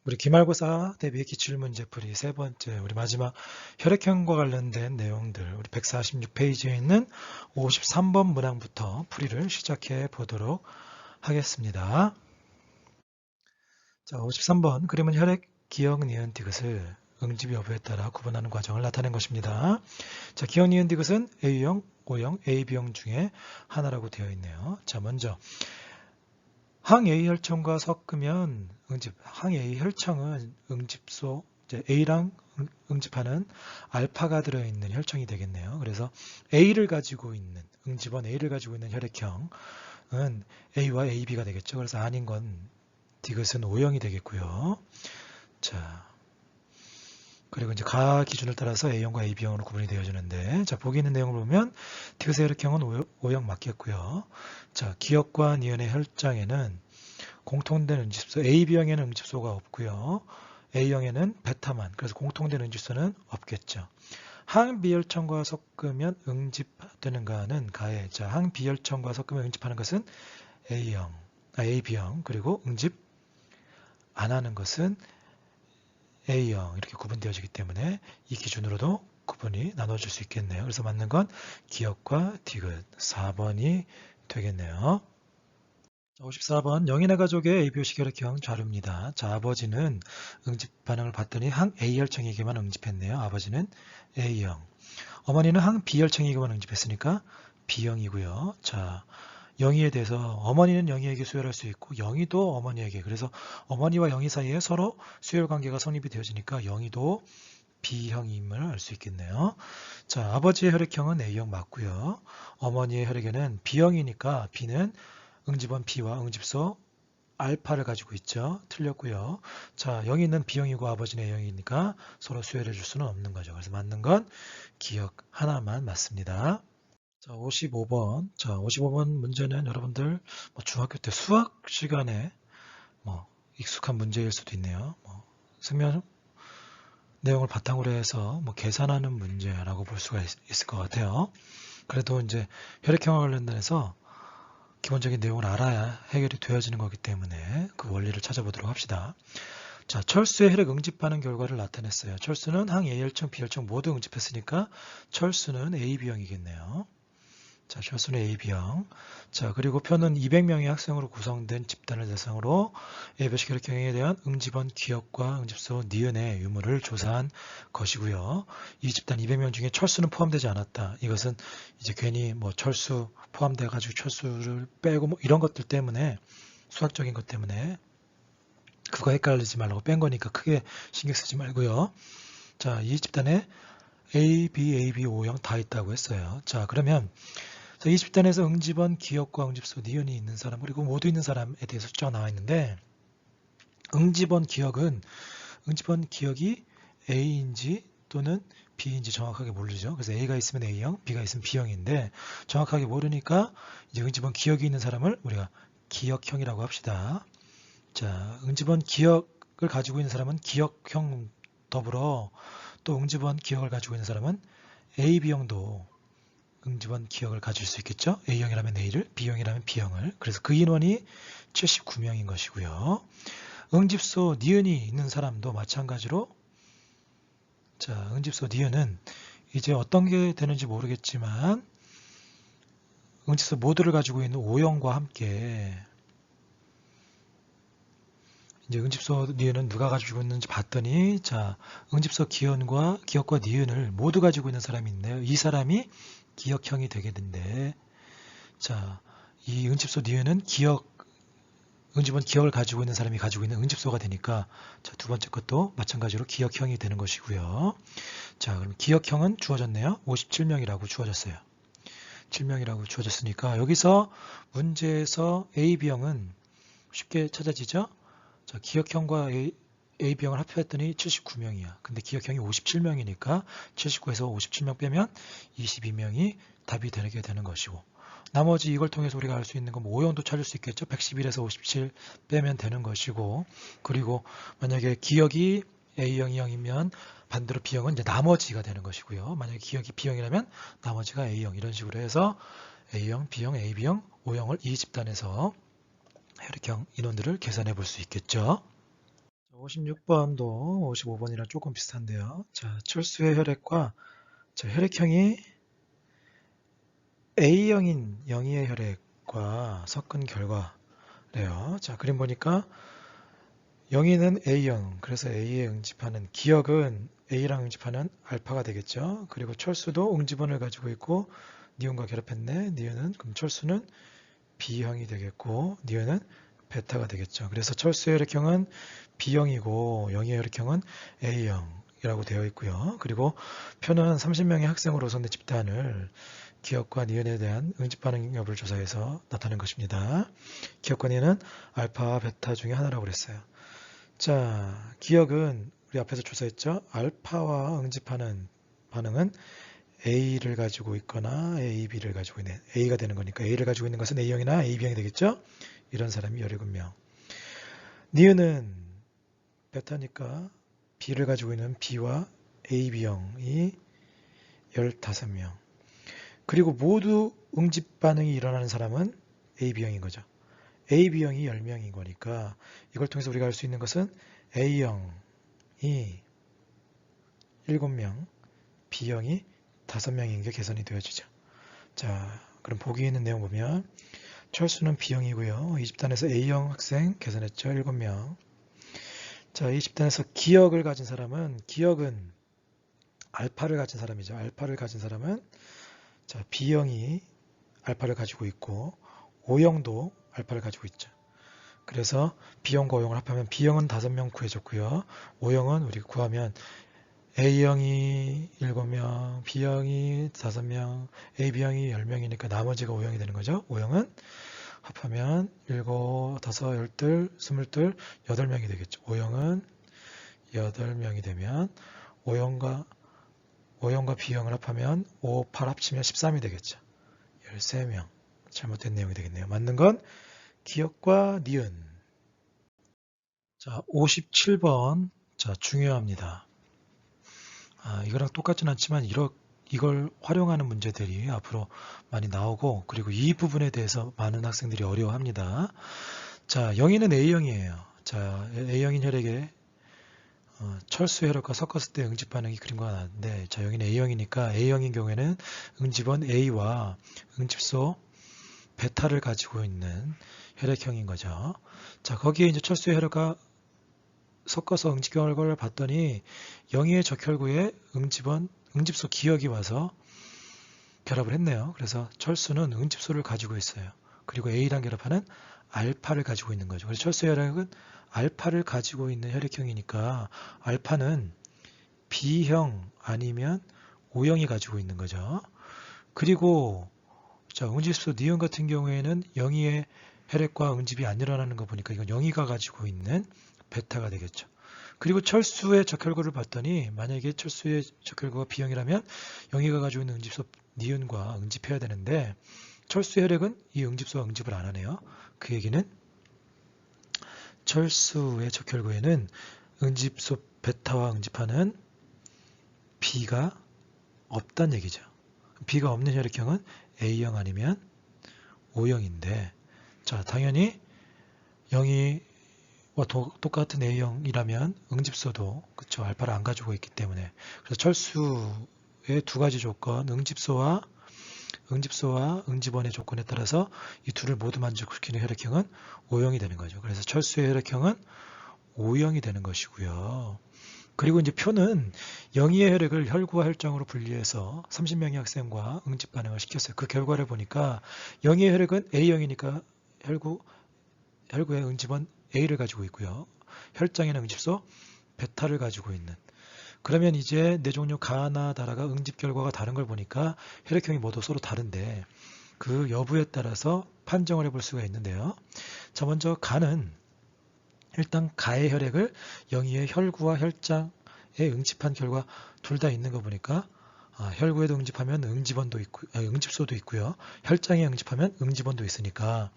우리 기말고사 대비 기출문제풀이 세 번째, 우리 마지막 혈액형과 관련된 내용들, 우리 146페이지에 있는 53번 문항부터 풀이를 시작해 보도록 하겠습니다. 자, 53번 그림은 혈액, 기억, 니은, 디귿을 응집 여부에 따라 구분하는 과정을 나타낸 것입니다. 자, 기억, 니은, 디귿은 A형, O형, AB형 중에 하나라고 되어 있네요. 자, 먼저 항A 혈청과 섞으면 항A 혈청은 응집소 A랑 응집하는 알파가 들어있는 혈청이 되겠네요. 그래서 A를 가지고 있는 응집원 A를 가지고 있는 혈액형은 A와 AB가 되겠죠. 그래서 아닌 건 디귿은 O형이 되겠고요. 자, 그리고 이제 가 기준을 따라서 A형과 AB형으로 구분이 되어지는데, 자, 보기 있는 내용을 보면 디귿의 혈액형은 O형 맞겠고요. 자, 기억과 니은의 혈장에는 공통된 응집소, AB형에는 응집소가 없고요. A형에는 베타만, 그래서 공통된 응집소는 없겠죠. 항비혈청과 섞으면 응집되는가는 가에, 자, 항비혈청과 섞으면 응집하는 것은 AB형, 그리고 응집 안 하는 것은 A형, 이렇게 구분되어지기 때문에 이 기준으로도 구분이 나눠질 수 있겠네요. 그래서 맞는 건 기억과 디귿 4번이 되겠네요. 54번 영인의 가족의 ABO식 혈액형 자료입니다. 자, 아버지는 응집 반응을 봤더니 항 A혈청에게만 응집했네요. 아버지는 A형. 어머니는 항 B혈청에게만 응집했으니까 B형이고요. 자, 영희에 대해서 어머니는 영희에게 수혈할 수 있고 영희도 어머니에게, 그래서 어머니와 영희 사이에 서로 수혈 관계가 성립이 되어지니까 영희도 B형임을 알 수 있겠네요. 자, 아버지의 혈액형은 A형 맞고요. 어머니의 혈액에는 B형이니까 B는 응집원 B와 응집소 알파를 가지고 있죠. 틀렸고요. 자, 영희는 B형이고 아버지는 A형이니까 서로 수혈해 줄 수는 없는 거죠. 그래서 맞는 건 기억 하나만 맞습니다. 자, 55번. 자, 55번 문제는 여러분들 중학교 때 수학 시간에 익숙한 문제일 수도 있네요. 생명 내용을 바탕으로 해서 계산하는 문제라고 볼 수가 있을 것 같아요. 그래도 이제 혈액형과 관련돼서 기본적인 내용을 알아야 해결이 되어지는 거기 때문에 그 원리를 찾아보도록 합시다. 자, 철수의 혈액 응집 반응 결과를 나타냈어요. 철수는 항 A혈청, B혈청 모두 응집했으니까 철수는 AB형이겠네요. 자, 철수는 AB형. 자, 그리고 표는 200명의 학생으로 구성된 집단을 대상으로 A별식 혈액형에 대한 응집원 기억과 응집소 니은의 유무를 조사한 것이고요. 이 집단 200명 중에 철수는 포함되지 않았다. 이것은 이제 괜히 철수 포함돼 가지고 철수를 빼고 이런 것들 때문에, 수학적인 것 때문에 그거 헷갈리지 말라고 뺀 거니까 크게 신경 쓰지 말고요. 자, 이 집단에 A, B, AB, O형 다 있다고 했어요. 자, 그러면 이 집단에서 응집원, 기억과 응집소, 니은이 있는 사람, 그리고 모두 있는 사람에 대해서 숫자가 나와 있는데, 응집원 기억이 A인지 또는 B인지 정확하게 모르죠. 그래서 A가 있으면 A형, B가 있으면 B형인데 정확하게 모르니까 이제 응집원 기억이 있는 사람을 우리가 기억형이라고 합시다. 자, 응집원 기억을 가지고 있는 사람은 기억형 더불어 또 응집원 기억을 가지고 있는 사람은 AB형도 응집원 기억을 가질 수 있겠죠. A형이라면 A를, B형이라면 B형을. 그래서 그 인원이 79명인 것이고요. 응집소 니은이 있는 사람도 마찬가지로, 자, 응집소 니은은 이제 어떤 게 되는지 모르겠지만 응집소 모두를 가지고 있는 O형과 함께, 이제 응집소 니은은 누가 가지고 있는지 봤더니, 자, 응집소 기억과 니은을 모두 가지고 있는 사람이 있네요. 이 사람이 기억형이 되게 된대. 자, 이 응집소 니은은 응집원 기억을 가지고 있는 사람이 가지고 있는 응집소가 되니까, 자, 두 번째 것도 마찬가지로 기억형이 되는 것이고요. 자, 그럼 기억형은 주어졌네요. 57명이라고 주어졌어요. 7명이라고 주어졌으니까 여기서 문제에서 AB형은 쉽게 찾아지죠. 자, 기억형과 AB형을 합해했더니 79명이야. 근데 기억형이 57명이니까 79에서 57명 빼면 22명이 답이 되게 되는 것이고, 나머지 이걸 통해서 우리가 알 수 있는 건 O형도 찾을 수 있겠죠. 111에서 57 빼면 되는 것이고, 그리고 만약에 기억이 A형, E형이면 반대로 B형은 이제 나머지가 되는 것이고요. 만약에 기억이 B형이라면 나머지가 A형, 이런 식으로 해서 A형, B형, AB형, O형을 이 집단에서 혈액형 인원들을 계산해 볼 수 있겠죠. 56번도 55번이랑 조금 비슷한데요. 자, 철수의 혈액과 혈액형이 A형인 영희의 혈액과 섞은 결과래요. 자, 그림 보니까 영희는 A형, 그래서 A에 응집하는 기억은 A랑 응집하는 알파가 되겠죠. 그리고 철수도 응집원을 가지고 있고 니온과 결합했네. 니온은 그럼 철수는 B형이 되겠고 니온은 베타가 되겠죠. 그래서 철수의 혈액형은 B형이고 영희의 혈액형은 A형이라고 되어 있고요. 그리고 표는 30명의 학생으로 우선된 집단을 기억과 니온에 대한 응집 반응 여부를 조사해서 나타낸 것입니다. 기억과 니온은 알파와 베타 중에 하나라고 그랬어요. 자, 기억은 우리 앞에서 조사했죠. 알파와 응집하는 반응은 A를 가지고 있거나 A, B를 가지고 있는 A가 되는 거니까 A를 가지고 있는 것은 A형이나 AB형이 되겠죠. 이런 사람이 17명. 니은은 베타니까 B를 가지고 있는 B와 AB형이 15명. 그리고 모두 응집 반응이 일어나는 사람은 AB형인 거죠. AB형이 10명인 거니까 이걸 통해서 우리가 알 수 있는 것은 A형이 7명, B형이 5명인 게 계산이 되어지죠. 자, 그럼 보기 있는 내용 보면 철수는 B형이고요. 이 집단에서 A형 학생 계산했죠. 7명. 자, 이 집단에서 기억을 가진 사람은 기억은 알파를 가진 사람이죠. 알파를 가진 사람은 자, B형이 알파를 가지고 있고 O형도 알파를 가지고 있죠. 그래서 B형과 O형을 합하면 B형은 5명 구해줬고요. O형은 우리가 구하면 A형이 7명, B형이 5명, AB형이 10명이니까 나머지가 O형이 되는 거죠. O형은 합하면 7, 5, 12, 22, 8명이 되겠죠. O형은 8명이 되면 O형과 B형을 합하면 5, 8 합치면 13이 되겠죠. 13명. 잘못된 내용이 되겠네요. 맞는 건 기억과 니은. 자, 57번. 자, 중요합니다. 이거랑 똑같진 않지만 이걸 활용하는 문제들이 앞으로 많이 나오고 그리고 이 부분에 대해서 많은 학생들이 어려워합니다. 자, 영희는 A형이에요. 자, A형인 혈액에 철수 혈액과 섞었을 때 응집 반응이 그림과 나는데 자, 여기는 A형이니까 A형인 경우에는 응집원 A와 응집소 베타를 가지고 있는 혈액형인 거죠. 자, 거기에 이제 철수 혈액과 섞어서 응집 결과를 봤더니 영희의 적혈구에 응집소 기억이 와서 결합을 했네요. 그래서 철수는 응집소를 가지고 있어요. 그리고 A랑 결합하는 알파를 가지고 있는 거죠. 그래서 철수 혈액은 알파를 가지고 있는 혈액형이니까 알파는 B형 아니면 O형이 가지고 있는 거죠. 그리고 자, 응집소 니온 같은 경우에는 영희의 혈액과 응집이 안 일어나는 거 보니까 이건 영희가 가지고 있는 베타가 되겠죠. 그리고 철수의 적혈구를 봤더니 만약에 철수의 적혈구가 B형이라면 영희가 가지고 있는 응집소 니온과 응집해야 되는데 철수 혈액은 이 응집소와 응집을 안 하네요. 그 얘기는 철수의 적혈구에는 응집소 베타와 응집하는 B가 없다는 얘기죠. B가 없는 혈액형은 A형 아니면 O형인데 자, 당연히 영희와 똑같은 A형이라면 응집소도 그쵸 알파를 안 가지고 있기 때문에 그래서 철수의 두 가지 조건 응집소와 응집원의 조건에 따라서 이 둘을 모두 만족시키는 혈액형은 O형이 되는 거죠. 그래서 철수의 혈액형은 O형이 되는 것이고요. 그리고 이제 표는 영희의 혈액을 혈구와 혈장으로 분리해서 30명의 학생과 응집 반응을 시켰어요. 그 결과를 보니까 영희의 혈액은 A형이니까 혈구의 응집원 A를 가지고 있고요. 혈장에는 응집소 베타를 가지고 있는. 그러면 이제 네 종류 가나 다라가 응집 결과가 다른 걸 보니까 혈액형이 모두 서로 다른데 그 여부에 따라서 판정을 해볼 수가 있는데요. 자, 먼저 가는 일단 가의 혈액을 영희의 혈구와 혈장에 응집한 결과 둘 다 있는 거 보니까 혈구에도 응집하면 응집소도 있고요. 혈장에 응집하면 응집원도 있으니까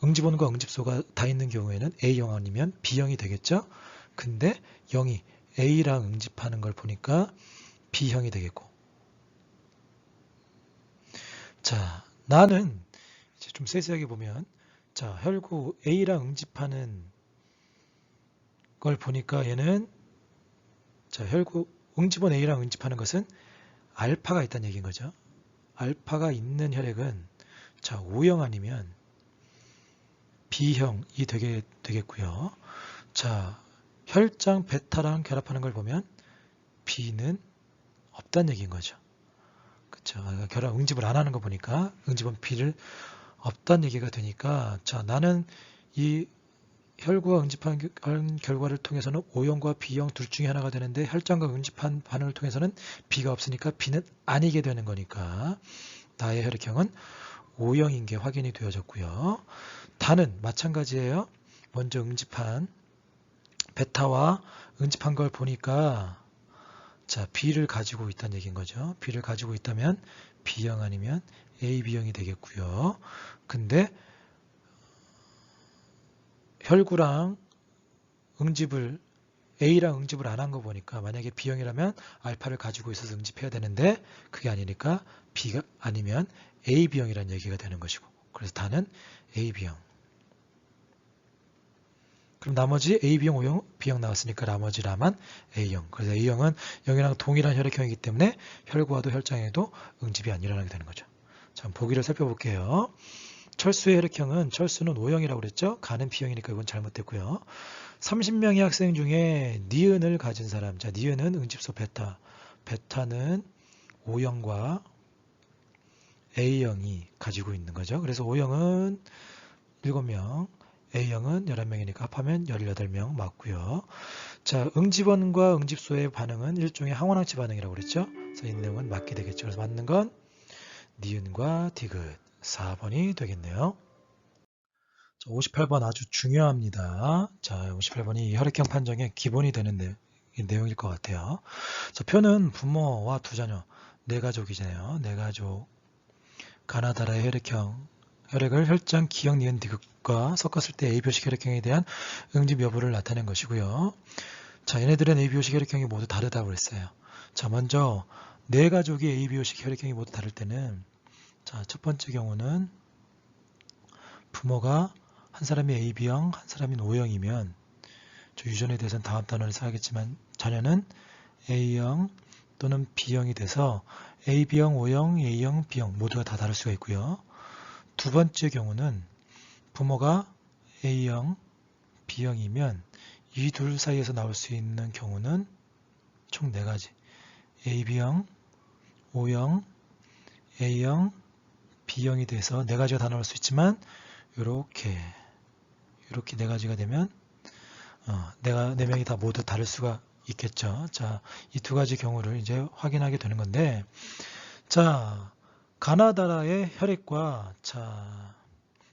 응집원과 응집소가 다 있는 경우에는 A형 아니면 B형이 되겠죠. 근데 영희 A랑 응집하는 걸 보니까 B형이 되겠고 자, 나는 이제 좀 세세하게 보면 자, 혈구 A랑 응집하는 걸 보니까 얘는 자, 혈구 응집원 A랑 응집하는 것은 알파가 있다는 얘기인 거죠. 알파가 있는 혈액은 자, O형 아니면 B형이 되겠고요. 자, 혈장 베타랑 결합하는 걸 보면 B는 없다는 얘기인 거죠. 그쵸? 결합 응집을 안 하는 거 보니까 응집원 B를 없다는 얘기가 되니까 자, 나는 이 혈구가 응집한 결과를 통해서는 O형과 B형 둘 중에 하나가 되는데 혈장과 응집한 반응을 통해서는 B가 없으니까 B는 아니게 되는 거니까 나의 혈액형은 O형인 게 확인이 되어졌고요. 단은 마찬가지예요. 먼저 응집한 베타와 응집한 걸 보니까 자, B를 가지고 있다는 얘기인 거죠. B를 가지고 있다면 B형 아니면 AB형이 되겠고요. 근데 혈구랑 응집을 A랑 응집을 안 한 거 보니까 만약에 B형이라면 알파를 가지고 있어서 응집해야 되는데 그게 아니니까 B가 아니면 AB형이라는 얘기가 되는 것이고 그래서 다는 AB형. 그럼 나머지 AB형, O형, B형 나왔으니까 나머지 라만 A형. 그래서 A형은 0이랑 동일한 혈액형이기 때문에 혈구와도 혈장에도 응집이 안 일어나게 되는 거죠. 자, 보기를 살펴볼게요. 철수의 혈액형은 철수는 O형이라고 그랬죠. 간은 B형이니까 이건 잘못됐고요. 30명의 학생 중에 니은을 가진 사람. 자, 니은은 응집소 베타. 베타는 O형과 A형이 가지고 있는 거죠. 그래서 O형은 7명, A형은 11명이니까 합하면 18명 맞고요. 자, 응집원과 응집소의 반응은 일종의 항원항체 반응이라고 그랬죠. 그래서 이 내용은 맞게 되겠죠. 그래서 맞는 건 니은과 디귿 4번이 되겠네요. 자, 58번 아주 중요합니다. 자, 58번이 혈액형 판정의 기본이 되는 내용일 것 같아요. 자, 표는 부모와 두 자녀, 네 가족이잖아요. 네 가족. 가나다라의 혈액을 혈장, 기형, 니은, 디귿과 섞었을 때 ABO식 혈액형에 대한 응집 여부를 나타낸 것이고요. 자, 얘네들은 ABO식 혈액형이 모두 다르다고 그랬어요. 자, 먼저 네 가족이 ABO식 혈액형이 모두 다를 때는 자, 첫 번째 경우는 부모가 한 사람이 AB형, 한 사람이 O형이면 저 유전에 대해서는 다음 단원을 써야겠지만 자녀는 A형 또는 B형이 돼서 AB형, O형, A형, B형 모두가 다 다를 수가 있고요. 두 번째 경우는 부모가 A형, B형이면 이 둘 사이에서 나올 수 있는 경우는 총 4가지. AB형, O형, A형, B형이 돼서 4가지가 다 나올 수 있지만 이렇게 4가지가 되면 내가 4명이 다 모두 다를 수가 있겠죠. 자, 이 2가지 경우를 이제 확인하게 되는 건데 자, 가나다라의 혈액과 자,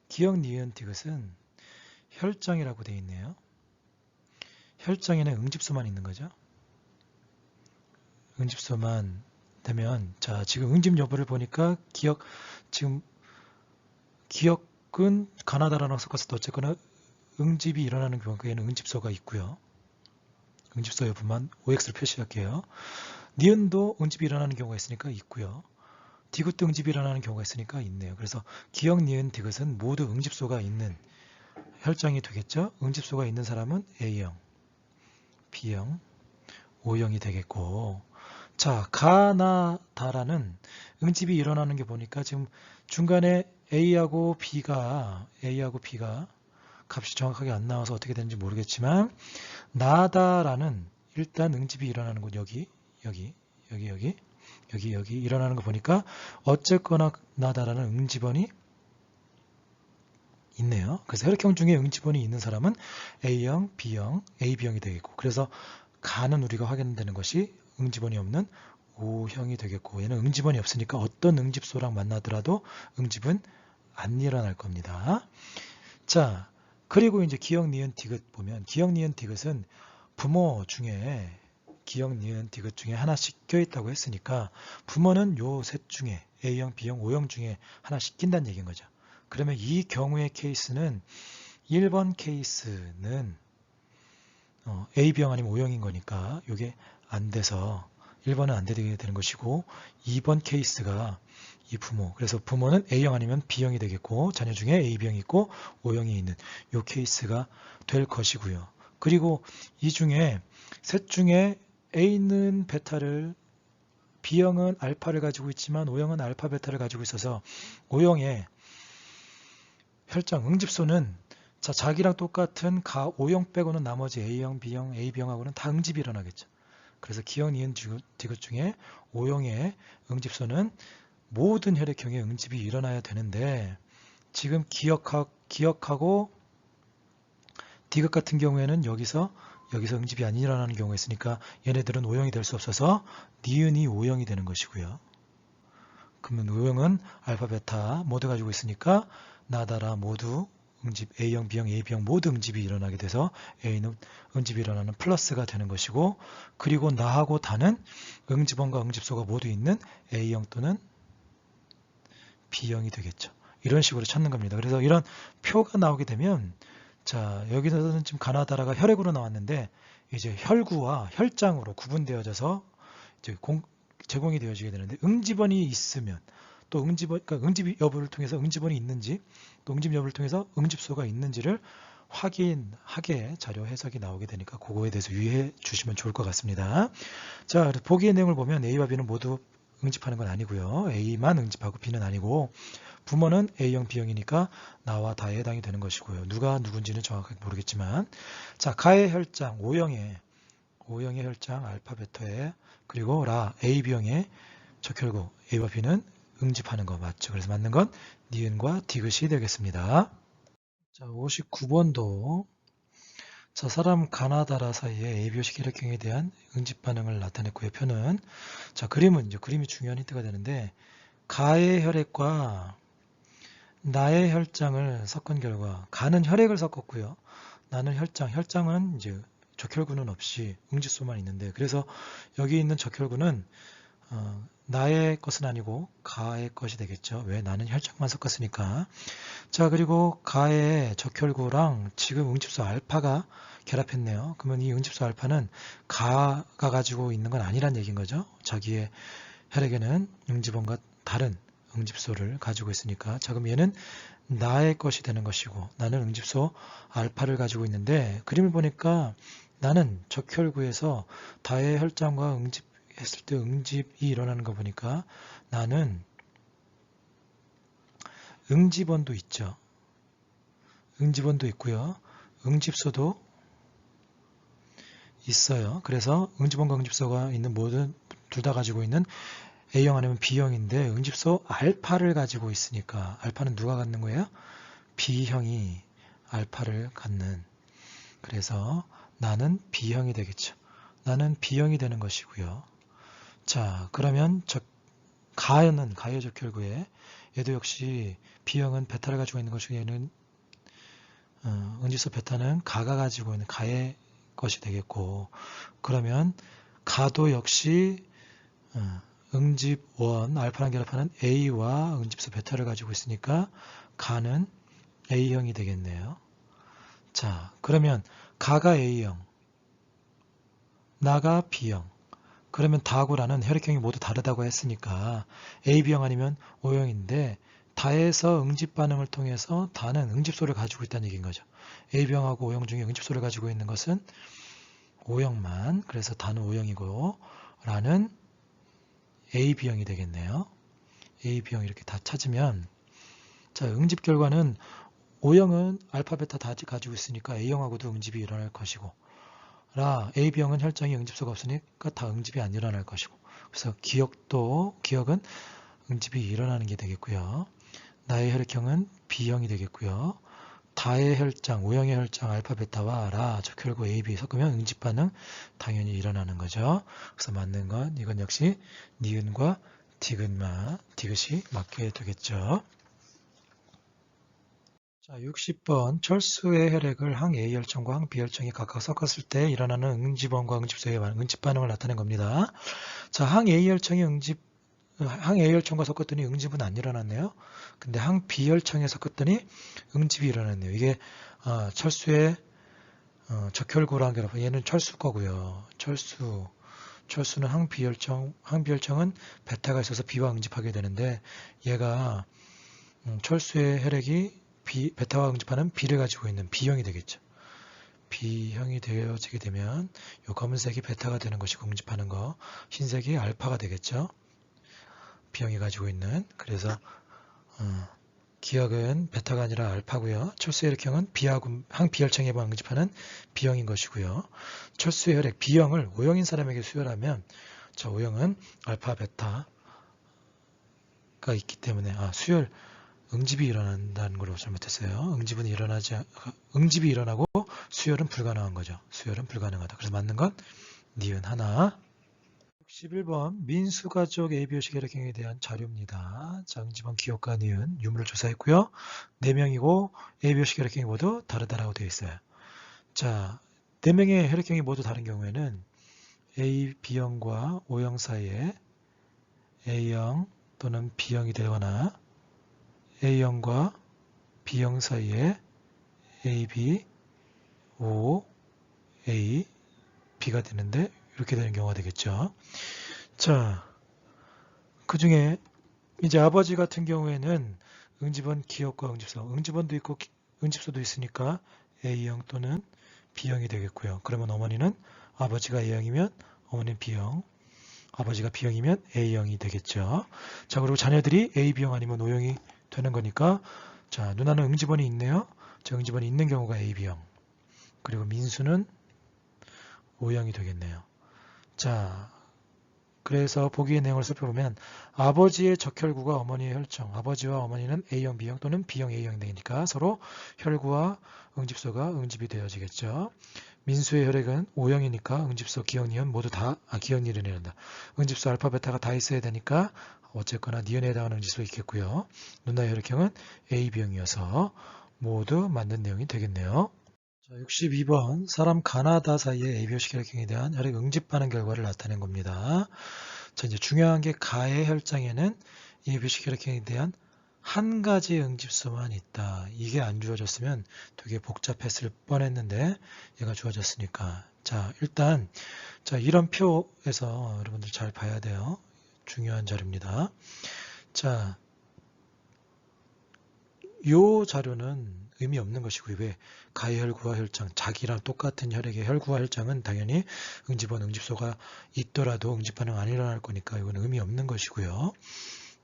기형, 니은, 디귿은 혈장이라고 되어 있네요. 혈장에는 응집소만 있는 거죠. 응집소만 되면 자, 지금 응집 여부를 보니까 지금 기억은 가나다라랑 섞었을 때 어쨌거나 응집이 일어나는 경우에는 응집소가 있고요. 응집소 여부만 OX를 표시할게요. 니은도 응집이 일어나는 경우가 있으니까 있고요. 디귿도 응집이 일어나는 경우가 있으니까 있네요. 그래서 기형, 니은, 디귿은 모두 응집소가 있는 혈장이 되겠죠. 응집소가 있는 사람은 A형, B형, O형이 되겠고 자, 가나다라는 응집이 일어나는 게 보니까 지금 중간에 A하고 B가 값이 정확하게 안 나와서 어떻게 되는지 모르겠지만 나다라는 일단 응집이 일어나는 곳 여기 일어나는 거 보니까 어쨌거나 나다라는 응집원이 있네요. 그래서 혈액형 중에 응집원이 있는 사람은 A형, B형, AB형이 되겠고 그래서 가는 우리가 확인되는 것이 응집원이 없는 O형이 되겠고 얘는 응집원이 없으니까 어떤 응집소랑 만나더라도 응집은 안 일어날 겁니다. 자, 그리고 이제 기형, 니은, 디귿 보면 기형, 니은, 디귿은 부모 중에 기형, 니은, 디귿 중에 하나씩 껴있다고 했으니까 부모는 요 셋 중에 A형, B형, O형 중에 하나씩 낀다는 얘기인 거죠. 그러면 이 경우의 케이스는 1번 케이스는 AB형 아니면 O형인 거니까 이게 안 돼서 1번은 안 되게 되는 것이고 2번 케이스가 이 부모, 그래서 부모는 A형 아니면 B형이 되겠고 자녀 중에 AB형이 있고 O형이 있는 이 케이스가 될 것이고요. 그리고 이 중에 셋 중에 A는 베타를, B형은 알파를 가지고 있지만 O형은 알파 베타를 가지고 있어서 O형의 혈장 응집소는 자기랑 똑같은 O형 빼고는 나머지 A형, B형, AB형하고는 다 응집이 일어나겠죠. 그래서 기형, 니은, 디귿 중에 O형의 응집소는 모든 혈액형의 응집이 일어나야 되는데 지금 기억하고 디귿 같은 경우에는 여기서 응집이 안 일어나는 경우가 있으니까 얘네들은 O형이 될 수 없어서 니은이 O형이 되는 것이고요. 그러면 O형은 알파, 베타 모두 가지고 있으니까 나다라 모두 응집, A형, B형, AB형 모두 응집이 일어나게 돼서 A는 응집이 일어나는 플러스가 되는 것이고, 그리고 나하고 다는 응집원과 응집소가 모두 있는 A형 또는 B형이 되겠죠. 이런 식으로 찾는 겁니다. 그래서 이런 표가 나오게 되면, 자, 여기서는 지금 가나다라가 혈액으로 나왔는데 이제 혈구와 혈장으로 구분되어져서 이제 제공이 되어지게 되는데, 응집원이 있으면 또 그러니까 응집 여부를 통해서 응집원이 있는지, 또 응집 여부를 통해서 응집소가 있는지를 확인하게 자료 해석이 나오게 되니까 그거에 대해서 유의해 주시면 좋을 것 같습니다. 자, 보기의 내용을 보면 A와 B는 모두 응집하는 건 아니고요. A만 응집하고 B는 아니고, 부모는 A형, B형이니까 나와 다에 해당이 되는 것이고요. 누가 누군지는 정확하게 모르겠지만, 자, 가의 혈장 O형의 혈장 알파, 베타에, 그리고 AB형의 적혈구 A와 B는 응집하는 거 맞죠? 그래서 맞는 건 니은과 디귿이 되겠습니다. 자, 59번도 자, 사람 가나다라 사이에 ABO식 혈액형에 대한 응집 반응을 나타냈고요. 표는, 자, 그림은 이제 그림이 중요한 힌트가 되는데, 가의 혈액과 나의 혈장을 섞은 결과, 가는 혈액을 섞었고요. 나는 혈장은 이제 적혈구는 없이 응집소만 있는데, 그래서 여기 있는 적혈구는 나의 것은 아니고 가의 것이 되겠죠. 왜? 나는 혈장만 섞었으니까. 자, 그리고 가의 적혈구랑 지금 응집소 알파가 결합했네요. 그러면 이 응집소 알파는 가가 가지고 있는 건 아니란 얘기인 거죠. 자기의 혈액에는 응집원과 다른 응집소를 가지고 있으니까. 자, 그럼 얘는 나의 것이 되는 것이고, 나는 응집소 알파를 가지고 있는데, 그림을 보니까 나는 적혈구에서 다의 혈장과 응집했을 때 응집이 일어나는 거 보니까 나는 응집원도 있죠. 응집원도 있고요. 응집소도 있어요. 그래서 응집원과 응집소가 있는 모든 둘 다 가지고 있는 A형 아니면 B형인데, 응집소 알파를 가지고 있으니까 알파는 누가 갖는 거예요? B형이 알파를 갖는. 그래서 나는 B형이 되겠죠. 나는 B형이 되는 것이고요. 자, 그러면 가의 적혈구에 얘도 역시 B형은 베타를 가지고 있는 것이고, 얘는 응집소 베타는 가가 가지고 있는 가의 것이 되겠고, 그러면 가도 역시 응집원 알파랑 결합하는 A와 응집소 베타를 가지고 있으니까 가는 A형이 되겠네요. 자, 그러면 가가 A형, 나가 B형. 그러면 다하고 라는 혈액형이 모두 다르다고 했으니까 AB형 아니면 O형인데, 다에서 응집 반응을 통해서 다는 응집소를 가지고 있다는 얘기인 거죠. AB형하고 O형 중에 응집소를 가지고 있는 것은 O형만. 그래서 다는 O형이고, 라는 AB형이 되겠네요. AB형 이렇게 다 찾으면, 자, 응집 결과는 O형은 알파, 베타 다 가지고 있으니까 A형하고도 응집이 일어날 것이고, AB형은 혈장이 응집소가 없으니까 다 응집이 안 일어날 것이고, 그래서 기억은 응집이 일어나는 게 되겠고요. 나의 혈액형은 B형이 되겠고요. 다의 혈장, O형의 혈장 알파, 베타와 적혈구 AB 섞으면 응집 반응 당연히 일어나는 거죠. 그래서 맞는 건 이건 역시 니은과 디귿이 맞게 되겠죠. 자, 60번 철수의 혈액을 항 A 혈청과 항 B 혈청이 각각 섞었을 때 일어나는 응집원과 응집소의 응집 반응을 나타낸 겁니다. 자, 항 A 혈청과 섞었더니 응집은 안 일어났네요. 근데 항 B 혈청에 섞었더니 응집이 일어났네요. 이게 철수의 적혈구랑 결합. 얘는 철수 거고요. 철수는 항 B 혈청은 베타가 있어서 B와 응집하게 되는데, 얘가 철수의 혈액이 베타와 응집하는 B를 가지고 있는 B형이 되겠죠. B형이 되어지게 되면 이 검은색이 베타가 되는 것이고 응집하는 거, 흰색이 알파가 되겠죠. B형이 가지고 있는. 그래서 기억은 베타가 아니라 알파고요. 철수의 혈액형은 B하고 항비혈청에 응집하는 B형인 것이고요. 철수의 혈액 B형을 O형인 사람에게 수혈하면 저 O형은 알파, 베타가 있기 때문에 수혈 응집이 일어난다는 걸로 잘못했어요. 응집이 일어나고 수혈은 불가능한 거죠. 수혈은 불가능하다. 그래서 맞는 건 니은 하나. 61번 민수가족 ABO식 혈액형에 대한 자료입니다. 자, 응집원 기억과 니은 유무를 조사했고요. 4명이고 ABO식 혈액형이 모두 다르다라고 되어 있어요. 자, 4명의 혈액형이 모두 다른 경우에는 A, B형과 O형 사이에 A형 또는 B형이 되거나 A형과 B형 사이에 AB, O, A, B가 되는데 이렇게 되는 경우가 되겠죠. 자, 그 중에 이제 아버지 같은 경우에는 응집원 기억과 응집소, 응집원도 있고 응집소도 있으니까 A형 또는 B형이 되겠고요. 그러면 어머니는 아버지가 A형이면 어머니는 B형, 아버지가 B형이면 A형이 되겠죠. 자, 그리고 자녀들이 AB형 아니면 O형이 되는 거니까 자, 누나는 응집원이 있네요. 자, 응집원이 있는 경우가 AB형. 그리고 민수는 O형이 되겠네요. 자, 그래서 보기의 내용을 살펴보면 아버지의 적혈구가 어머니의 혈청, 아버지와 어머니는 A형, B형 또는 B형, A형이 되니까 서로 혈구와 응집소가 응집이 되어지겠죠. 민수의 혈액은 O형이니까 응집소, 기억, 니은 모두 다 기억, 니은이 된다. 응집소 알파, 베타가 다 있어야 되니까 어쨌거나 니은에 해당하는 응집소 있겠고요. 누나의 혈액형은 A, B형이어서 모두 맞는 내용이 되겠네요. 자, 62번 사람 가나다 사이의 ABO식 혈액형에 대한 혈액 응집 반응 결과를 나타낸 겁니다. 자, 이제 중요한 게 가의 혈장에는 ABO식 혈액형에 대한 한 가지 응집소만 있다. 이게 안 주어졌으면 되게 복잡했을 뻔했는데 얘가 주어졌으니까. 자, 일단 자, 이런 표에서 여러분들 잘 봐야 돼요. 중요한 자료입니다. 자, 요 자료는 의미 없는 것이고요. 왜? 가의 혈구와 혈장, 자기랑 똑같은 혈액의 혈구와 혈장은 당연히 응집원, 응집소가 있더라도 응집 반응 안 일어날 거니까 이건 의미 없는 것이고요.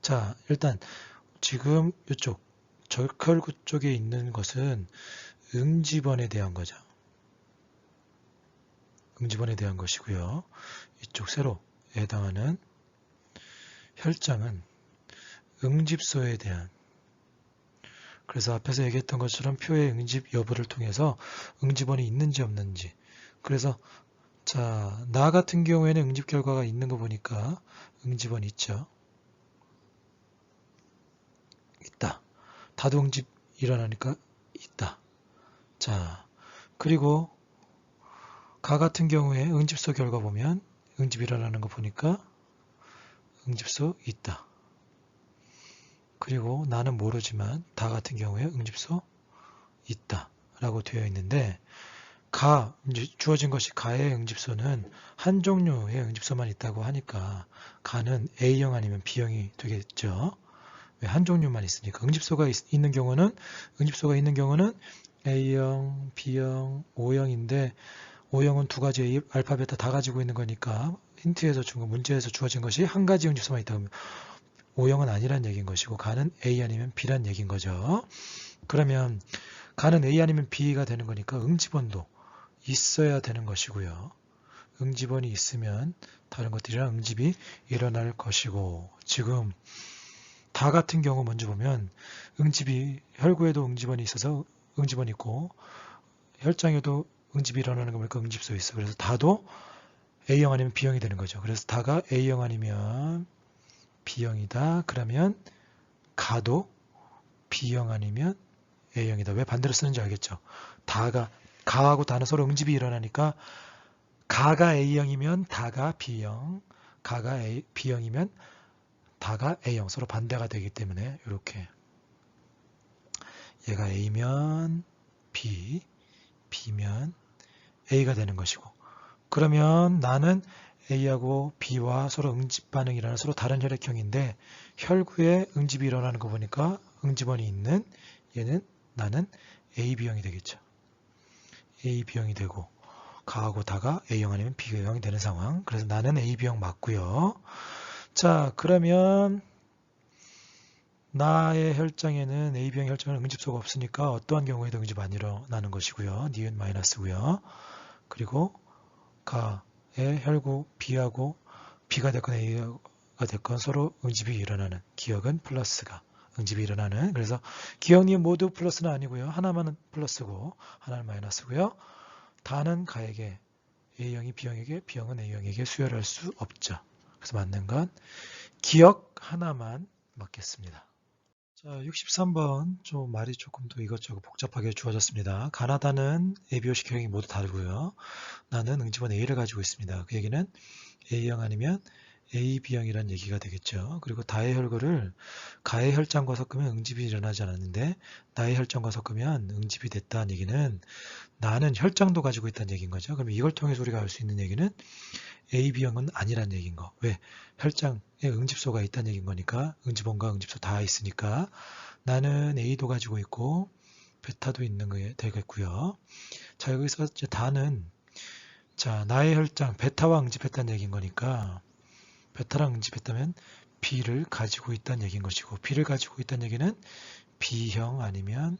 자, 일단 지금 이쪽 적혈구 쪽에 있는 것은 응집원에 대한 거죠. 응집원에 대한 것이고요. 이쪽 세로에 해당하는 혈장은 응집소에 대한, 그래서 앞에서 얘기했던 것처럼 표의 응집 여부를 통해서 응집원이 있는지 없는지. 그래서 자, 나 같은 경우에는 응집 결과가 있는 거 보니까 응집원이 있죠. 있다. 다도 응집 일어나니까 있다. 자, 그리고 가 같은 경우에 응집소 결과 보면 응집 일어나는 거 보니까 응집소 있다. 그리고 나는 모르지만 다 같은 경우에 응집소 있다 라고 되어 있는데 이제 주어진 것이 가의 응집소는 한 종류의 응집소만 있다고 하니까 가는 A형 아니면 B형이 되겠죠. 왜? 한 종류만 있으니까. 응집소가 있는 경우는 A형, B형, O형인데 O형은 두 가지 알파, 베타 다 가지고 있는 거니까 힌트에서 문제에서 주어진 것이 한 가지 응집소만 있다 그러면 O형은 아니란 얘기인 것이고 가는 A 아니면 B란 얘기인 거죠. 그러면 가는 A 아니면 B가 되는 거니까 응집원도 있어야 되는 것이고요. 응집원이 있으면 다른 것들이랑 응집이 일어날 것이고 지금 다 같은 경우 먼저 보면 혈구에도 응집원이 있어서 응집원이 있고 혈장에도 응집이 일어나는 거 보니까 응집소 있어. 그래서 다도 A형 아니면 B형이 되는 거죠. 그래서 다가 A형 아니면 B형이다. 그러면 가도 B형 아니면 A형이다. 왜 반대로 쓰는지 알겠죠? 가하고 다는 서로 응집이 일어나니까 가가 A형이면 다가 B형, 가가 B형이면 다가 A형, 서로 반대가 되기 때문에 이렇게 얘가 A면 B, B면 A가 되는 것이고 그러면 나는 A하고 B와 서로 응집 반응이 일어나는 서로 다른 혈액형인데 혈구에 응집이 일어나는 거 보니까 응집원이 있는 나는 AB형이 되겠죠. A, B형이 되고 가하고 다가 A형 아니면 B형이 되는 상황. 그래서 나는 A, B형 맞고요. 자, 그러면 나의 혈장에는 AB형 혈장은 응집소가 없으니까 어떠한 경우에도 응집 안 일어나는 것이고요. 니은 마이너스고요. 그리고 가의 혈구 B하고 B가 됐건 A가 됐건 서로 응집이 일어나는, 기억은 플러스가 응집이 일어나는. 그래서 기억, 니은 모두 플러스는 아니고요. 하나만은 플러스고 하나는 마이너스고요. 다는 가에게 A형이 B형에게, B형은 A형에게 수열할 수 없죠. 그래서 맞는 건 기억 하나만 맞겠습니다. 자, 63번 좀 말이 조금 더 이것저것 복잡하게 주어졌습니다. 가나다는 ABOC 경향이 모두 다르고요. 나는 응집원 A를 가지고 있습니다. 그 얘기는 A형 아니면 AB형이란 얘기가 되겠죠. 그리고 다의 혈구를 가의 혈장과 섞으면 응집이 일어나지 않았는데 나의 혈장과 섞으면 응집이 됐다는 얘기는 나는 혈장도 가지고 있다는 얘기인 거죠. 그럼 이걸 통해서 우리가 알 수 있는 얘기는 AB형은 아니란 얘기인 거. 왜? 혈장에 응집소가 있다는 얘기인 거니까 응집원과 응집소 다 있으니까 나는 A도 가지고 있고 베타도 있는 게 되겠고요. 자, 여기서 이제 다는 자, 나의 혈장 베타와 응집했다는 얘기인 거니까 베타랑 응집했다면 B를 가지고 있다는 얘기인 것이고 B를 가지고 있다는 얘기는 B형 아니면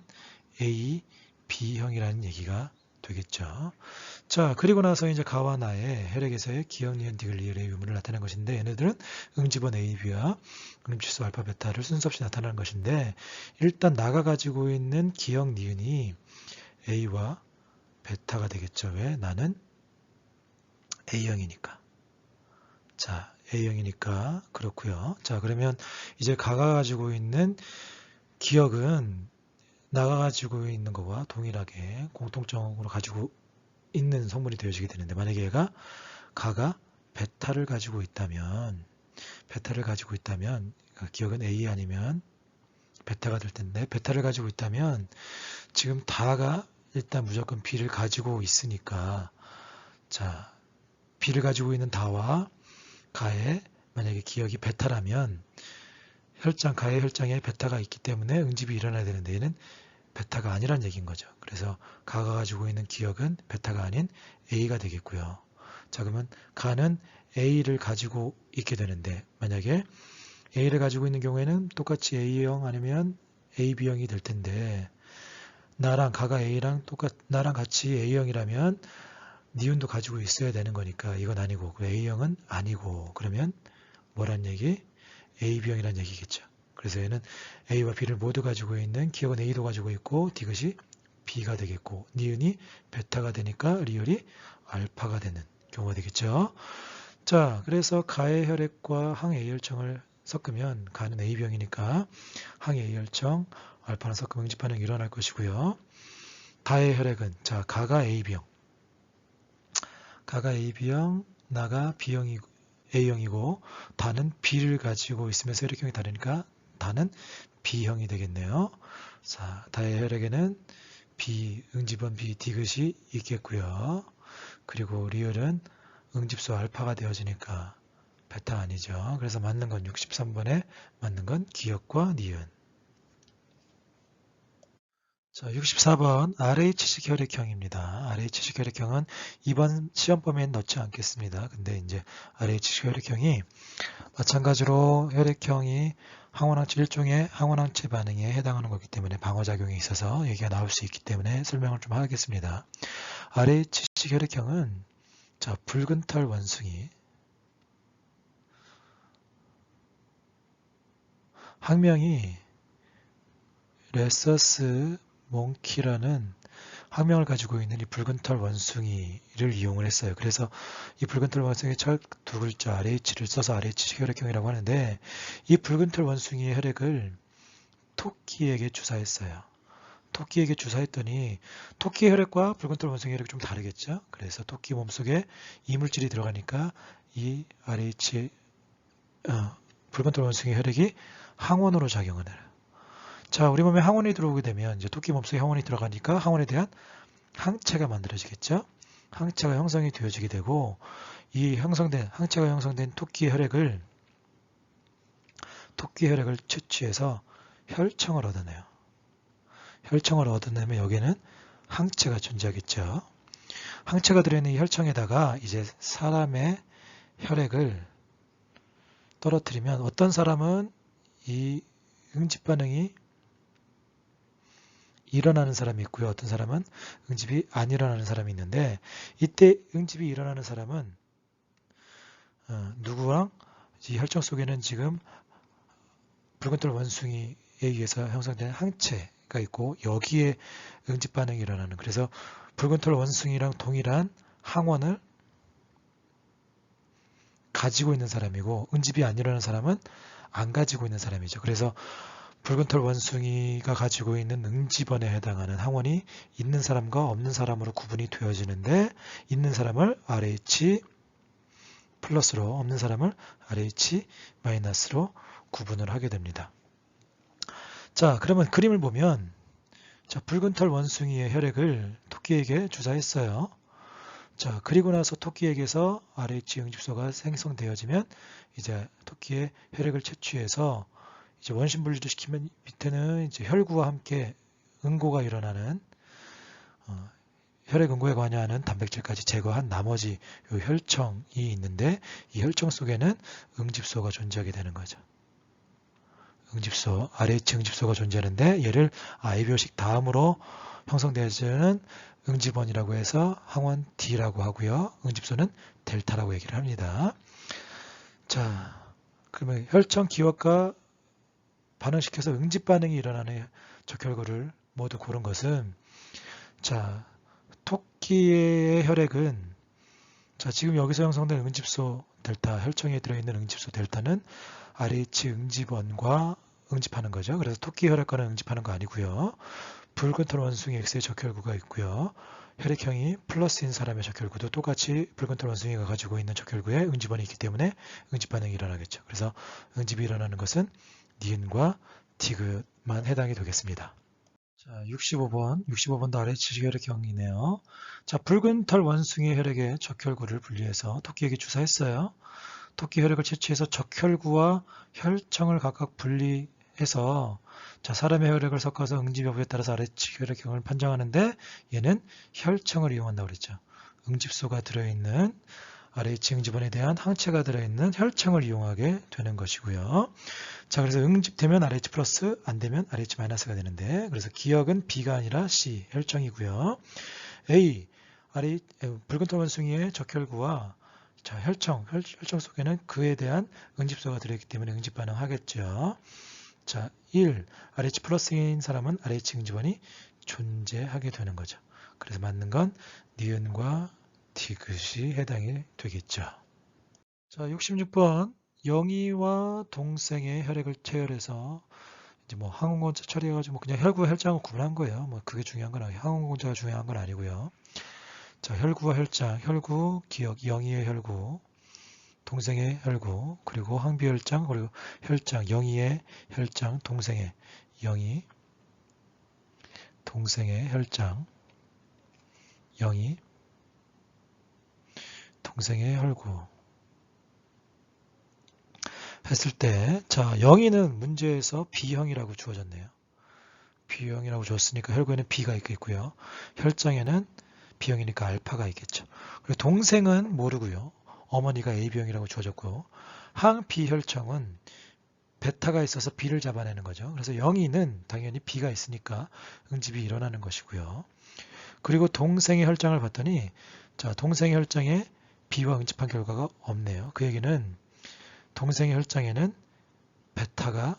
A, B형이라는 얘기가 되겠죠. 자, 그리고 나서 이제 가와 나의 혈액에서의 기억, 니은, 디귿, 리을의 유무를 나타내는 것인데 얘네들은 응집원 A, B와 응집소 알파, 베타를 순서 없이 나타내는 것인데 일단 나가 가지고 있는 기억, 니은이 A와 베타가 되겠죠. 왜? 나는 A형이니까. 자, A형이니까 그렇고요. 자, 그러면 이제 가가 가지고 있는 기억은 나가 가지고 있는 것과 동일하게 공통점으로 가지고 있는 성분이 되어지게 되는데 만약에 얘가 가가 베타를 가지고 있다면 기억은 A 아니면 베타가 될 텐데 베타를 가지고 있다면 지금 다가 일단 무조건 B를 가지고 있으니까 자, B를 가지고 있는 다와 가의 만약에 기억이 베타라면 가의 혈장에 베타가 있기 때문에 응집이 일어나야 되는데 얘는 베타가 아니란 얘기인 거죠. 그래서 가가 가지고 있는 기억은 베타가 아닌 A가 되겠고요. 자, 그러면 가는 A를 가지고 있게 되는데 만약에 A를 가지고 있는 경우에는 똑같이 A형 아니면 AB형이 될 텐데 가가 나랑 같이 A형이라면 니은도 가지고 있어야 되는 거니까 이건 아니고 A형은 아니고 그러면 뭐란 얘기? AB형이란 얘기겠죠. 그래서 얘는 A와 B를 모두 가지고 있는 기억은 A도 가지고 있고 디귿이 B가 되겠고 니은이 베타가 되니까 리을이 알파가 되는 경우가 되겠죠. 자, 그래서 가의 혈액과 항 A혈청을 섞으면 가는 A병이니까 항 A혈청, 알파는 섞으면 응집 반응이 일어날 것이고요. 다의 혈액은 자, 가가 A병, 나가 A형이고 다는 B를 가지고 있으면서 혈액형이 다르니까 다는 B형이 되겠네요. 자, 다의 혈액에는 B, 응집원 B, 디귿이 있겠고요. 그리고 리을은 응집소 알파가 되어지니까 베타 아니죠. 그래서 맞는 건 63번에 맞는 건 기억과 니은. 자, 64번 RH식 혈액형입니다. RH식 혈액형은 이번 시험 범위에 넣지 않겠습니다. 근데 이제 RH식 혈액형이 마찬가지로 혈액형이 항원항체 일종의 항원항체 반응에 해당하는 거기 때문에 방어작용이 있어서 얘기가 나올 수 있기 때문에 설명을 좀 하겠습니다. RH식 혈액형은 자, 붉은 털 원숭이 학명이 레서스 몽키라는 학명을 가지고 있는 이 붉은 털 원숭이를 이용을 했어요. 그래서 이 붉은 털 원숭이 첫 두 글자 RH를 써서 RH식 혈액형이라고 하는데 이 붉은 털 원숭이의 혈액을 토끼에게 주사했어요. 토끼에게 주사했더니 토끼의 혈액과 붉은 털 원숭이 혈액이 좀 다르겠죠. 그래서 토끼 몸속에 이물질이 들어가니까 이 붉은 털 원숭이 혈액이 항원으로 작용을 해요. 자, 우리 몸에 항원이 들어오게 되면 이제 토끼 몸속에 항원이 들어가니까 항원에 대한 항체가 만들어지겠죠. 항체가 형성이 되어지게 되고 이 항체가 형성된 토끼의 혈액을 채취해서 혈청을 얻어내요. 혈청을 얻어내면 여기에는 항체가 존재하겠죠. 항체가 들어있는 이 혈청에다가 이제 사람의 혈액을 떨어뜨리면 어떤 사람은 이 응집 반응이 일어나는 사람이 있고요. 어떤 사람은 응집이 안 일어나는 사람이 있는데 이때 응집이 일어나는 사람은 누구랑 이 혈청 속에는 지금 붉은 털 원숭이에 의해서 형성된 항체가 있고 여기에 응집 반응이 일어나는 그래서 붉은 털 원숭이랑 동일한 항원을 가지고 있는 사람이고 응집이 안 일어나는 사람은 안 가지고 있는 사람이죠. 그래서 붉은 털 원숭이가 가지고 있는 응집원에 해당하는 항원이 있는 사람과 없는 사람으로 구분이 되어지는데 있는 사람을 RH 플러스로 없는 사람을 RH 마이너스로 구분을 하게 됩니다. 자, 그러면 그림을 보면 자, 붉은 털 원숭이의 혈액을 토끼에게 주사했어요. 자, 그리고 나서 토끼에게서 RH 응집소가 생성되어지면 이제 토끼의 혈액을 채취해서 이제 원심 분리를 시키면 밑에는 이제 혈구와 함께 응고가 일어나는 혈액 응고에 관여하는 단백질까지 제거한 나머지 요 혈청이 있는데 이 혈청 속에는 응집소가 존재하게 되는 거죠. 응집소, RH 응집소가 존재하는데 얘를 아이비오식 다음으로 형성되어지는 응집원이라고 해서 항원 D라고 하고요. 응집소는 델타라고 얘기를 합니다. 자, 그러면 혈청 기억과 반응시켜서 응집 반응이 일어나는 적혈구를 모두 고른 것은 자, 토끼의 혈액은 자, 지금 여기서 형성된 응집소 델타, 혈청에 들어있는 응집소 델타는 RH 응집원과 응집하는 거죠. 그래서 토끼 혈액과는 응집하는 거 아니고요. 붉은 털 원숭이 X의 적혈구가 있고요. 혈액형이 플러스인 사람의 적혈구도 똑같이 붉은 털 원숭이가 가지고 있는 적혈구에 응집원이 있기 때문에 응집 반응이 일어나겠죠. 그래서 응집이 일어나는 것은 니은과 디귿만 해당이 되겠습니다. 자, 65번도 RH 혈액형이네요. 자, 붉은 털 원숭이 혈액의 적혈구를 분리해서 토끼에게 주사했어요. 토끼 혈액을 채취해서 적혈구와 혈청을 각각 분리해서 자, 사람의 혈액을 섞어서 응집 여부에 따라서 RH 혈액형을 판정하는데 얘는 혈청을 이용한다고 그랬죠. 응집소가 들어있는 RH 응집원에 대한 항체가 들어있는 혈청을 이용하게 되는 것이고요. 자, 그래서 응집되면 RH 플러스, 안 되면 RH 마이너스가 되는데 그래서 기억은 B가 아니라 C, 혈청이고요. A, 붉은 털 원숭이의 적혈구와 자, 혈청 속에는 그에 대한 응집소가 들어있기 때문에 응집 반응하겠죠. 자, 1. RH 플러스인 사람은 RH 응집원이 존재하게 되는 거죠. 그래서 맞는 건 니은과 디귿이 해당이 되겠죠. 자, 66번. 영희와 동생의 혈액을 체열해서 이제 뭐 항원고자 처리해가지고 그냥 혈구와 혈장을 구분한 거예요. 뭐 그게 중요한 건 아니고 항원고자가 중요한 건 아니고요. 자, 혈구와 혈장, 혈구, 기억, 영희의 혈구, 동생의 혈구, 그리고 항비혈장, 그리고 혈장, 영희의 혈장, 동생의 영희, 동생의 혈장, 영희, 동생의 혈구 했을 때, 자, 영희는 문제에서 B형이라고 주어졌네요. B형이라고 줬으니까 혈구에는 B가 있겠고요. 혈장에는 B형이니까 알파가 있겠죠. 그리고 동생은 모르고요. 어머니가 AB형이라고 주어졌고 항비혈청은 베타가 있어서 B를 잡아내는 거죠. 그래서 영희는 당연히 B가 있으니까 응집이 일어나는 것이고요. 그리고 동생의 혈장을 봤더니 자, 동생의 혈장에 B와 응집한 결과가 없네요. 그 얘기는 동생의 혈장에는 베타가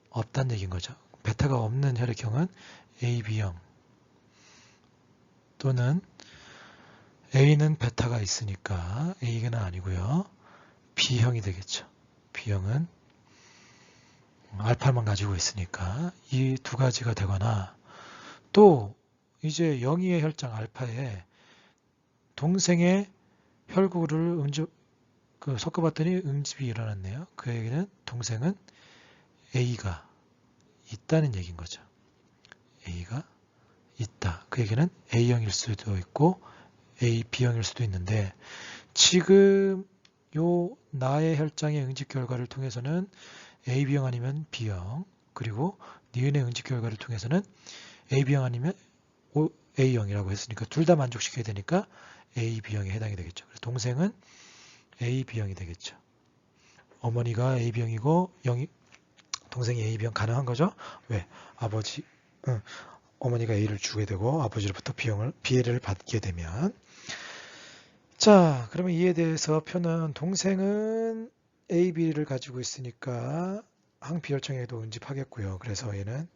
없다는 얘기인 거죠. 베타가 없는 혈액형은 AB형 또는 A는 베타가 있으니까 A는 아니고요. B형이 되겠죠. B형은 알파만 가지고 있으니까 이 두 가지가 되거나 또 이제 영희의 혈장 알파에 동생의 혈구를 섞어봤더니 응집이 일어났네요. 그 얘기는 동생은 A가 있다는 얘기인 거죠. A가 있다. 그 얘기는 A형일 수도 있고 B형일 수도 있는데 지금 요 나의 혈장의 응집 결과를 통해서는 AB형 아니면 B형 그리고 니은의 응집 결과를 통해서는 AB형 아니면 A형이라고 했으니까 둘 다 만족시켜야 되니까 A, B형에 해당이 되겠죠. 그래서 동생은 A, B형이 되겠죠. 어머니가 A, B형이고 동생이 A, B형 가능한 거죠? 왜? 어머니가 A를 주게 되고 아버지로부터 B를 받게 되면. 자, 그러면 이에 대해서 표는 동생은 A, B를 가지고 있으니까 항비열청에도 응집하겠고요. 그래서 얘는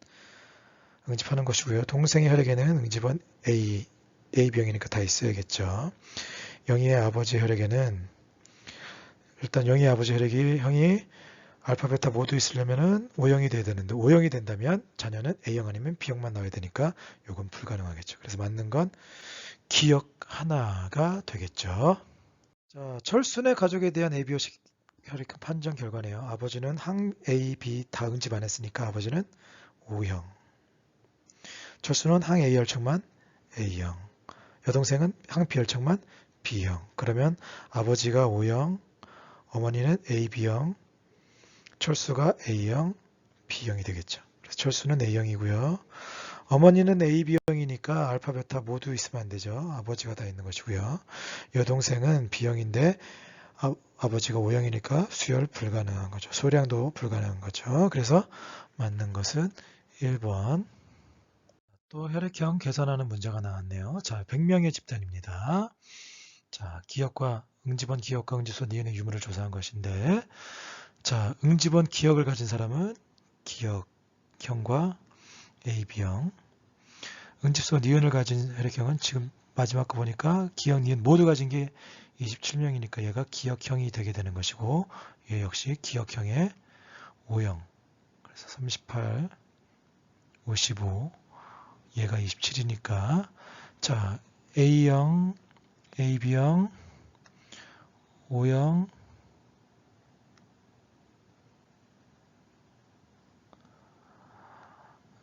응집하는 것이고요. 동생의 혈액에는 응집은 AB형이니까 다 있어야겠죠. 영희의 아버지 혈액에는 일단 영희의 아버지 혈액이 형이 알파, 베타 모두 있으려면은 O형이 돼야 되는데 O형이 된다면 자녀는 A형 아니면 B형만 나와야 되니까 이건 불가능하겠죠. 그래서 맞는 건 기억 하나가 되겠죠. 자, 철순의 가족에 대한 ABO식 혈액형 판정 결과네요. 아버지는 항 A, B 다 응집 안 했으니까 아버지는 O형. 철수는 항 A 혈청만 A형. 여동생은 항 B 혈청만 B형. 그러면 아버지가 O형, 어머니는 AB형, 철수가 A형, B형이 되겠죠. 그래서 철수는 A형이고요. 어머니는 AB형이니까 알파, 베타 모두 있으면 안 되죠. 아버지가 다 있는 것이고요. 여동생은 B형인데 아버지가 O형이니까 수혈 불가능한 거죠. 소량도 불가능한 거죠. 그래서 맞는 것은 1번. 또 혈액형 계산하는 문제가 나왔네요. 자, 100명의 집단입니다. 자, 응집원 기억과 응집소 니은의 유무를 조사한 것인데, 자, 응집원 기억을 가진 사람은 기억형과 AB형, 응집소 니은을 가진 혈액형은 지금 마지막 거 보니까 기억, 니은 모두 가진 게 27명이니까 얘가 기억형이 되게 되는 것이고, 얘 역시 기억형의 O형, 그래서 38, 55, 얘가 27이니까 자 A형, AB형, O형,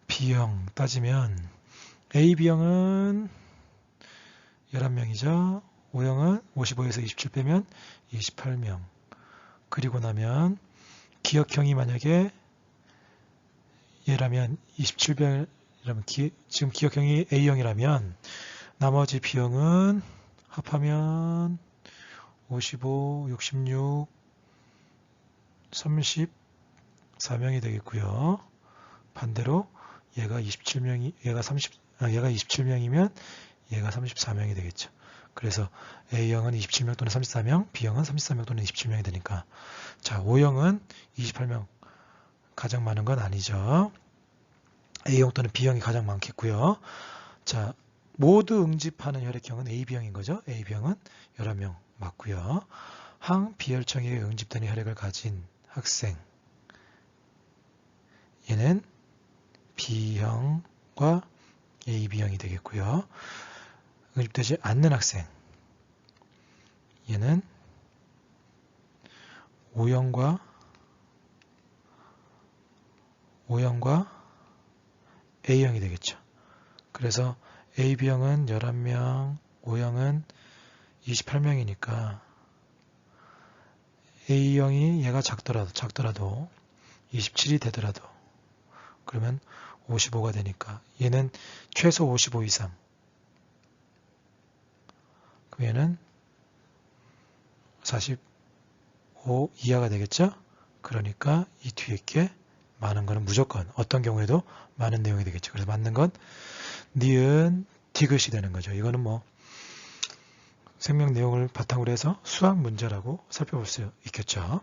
B형 따지면 AB형은 11명이죠. O형은 55에서 27 빼면 28명. 그리고 나면 기억형이 만약에 얘라면 27명 지금 기억형이 A형이라면 나머지 B형은 합하면 55, 66, 34명이 되겠고요. 반대로 얘가 27명이면 얘가 34명이 되겠죠. 그래서 A형은 27명 또는 34명, B형은 34명 또는 27명이 되니까 자, O형은 28명 가장 많은 건 아니죠. A형 또는 B형이 가장 많겠고요. 자, 모두 응집하는 혈액형은 AB형인 거죠. AB형은 11명 맞고요. 항 B혈청에 응집되는 혈액을 가진 학생 얘는 B형과 AB형이 되겠고요. 응집되지 않는 학생 얘는 O형과 A형이 되겠죠. 그래서 AB형은 11명, O형은 28명이니까 A형이 얘가 작더라도 27이 되더라도 그러면 55가 되니까 얘는 최소 55 이상 그럼 얘는 45 이하가 되겠죠. 그러니까 이 뒤에 게 많은 거는 무조건 어떤 경우에도 많은 내용이 되겠죠. 그래서 맞는 건 니은 디귿이 되는 거죠. 이거는 뭐 생명 내용을 바탕으로 해서 수학 문제라고 살펴볼 수 있겠죠.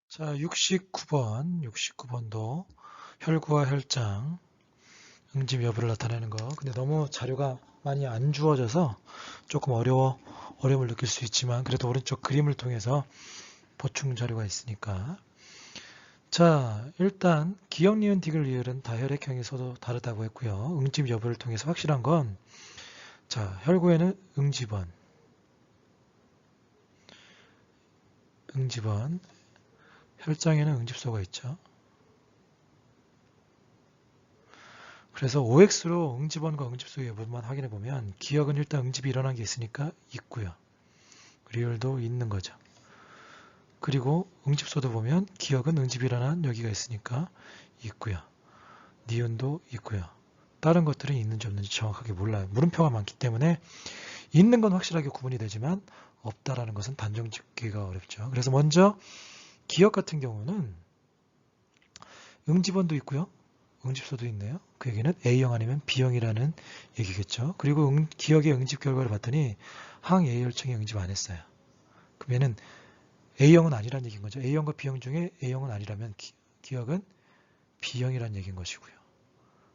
자, 69번도 혈구와 혈장 응집 여부를 나타내는 거. 근데 너무 자료가 많이 안 주어져서 조금 어려움을 느낄 수 있지만 그래도 오른쪽 그림을 통해서 보충 자료가 있으니까. 자, 일단 기억, 니은, 디귿, 리을은 다 혈액형이 서로 다르다고 했고요. 응집 여부를 통해서 확실한 건 자, 혈구에는 응집원, 혈장에는 응집소가 있죠. 그래서 OX로 응집원과 응집소의 여부만 확인해 보면 기억은 일단 응집이 일어난 게 있으니까 있고요. 리을도 있는 거죠. 그리고 응집소도 보면 기억은 응집이 일어난 여기가 있으니까 있고요. 니은도 있고요. 다른 것들은 있는지 없는지 정확하게 몰라요. 물음표가 많기 때문에 있는 건 확실하게 구분이 되지만 없다라는 것은 단정 짓기가 어렵죠. 그래서 먼저 기억 같은 경우는 응집원도 있고요. 응집소도 있네요. 그 얘기는 A형 아니면 B형이라는 얘기겠죠. 그리고 기억의 응집 결과를 봤더니 항 A혈청이 응집 안 했어요. 그러면은 A형은 아니란 얘기인 거죠. A형과 B형 중에 A형은 아니라면 기억은 B형이란 얘기인 것이고요.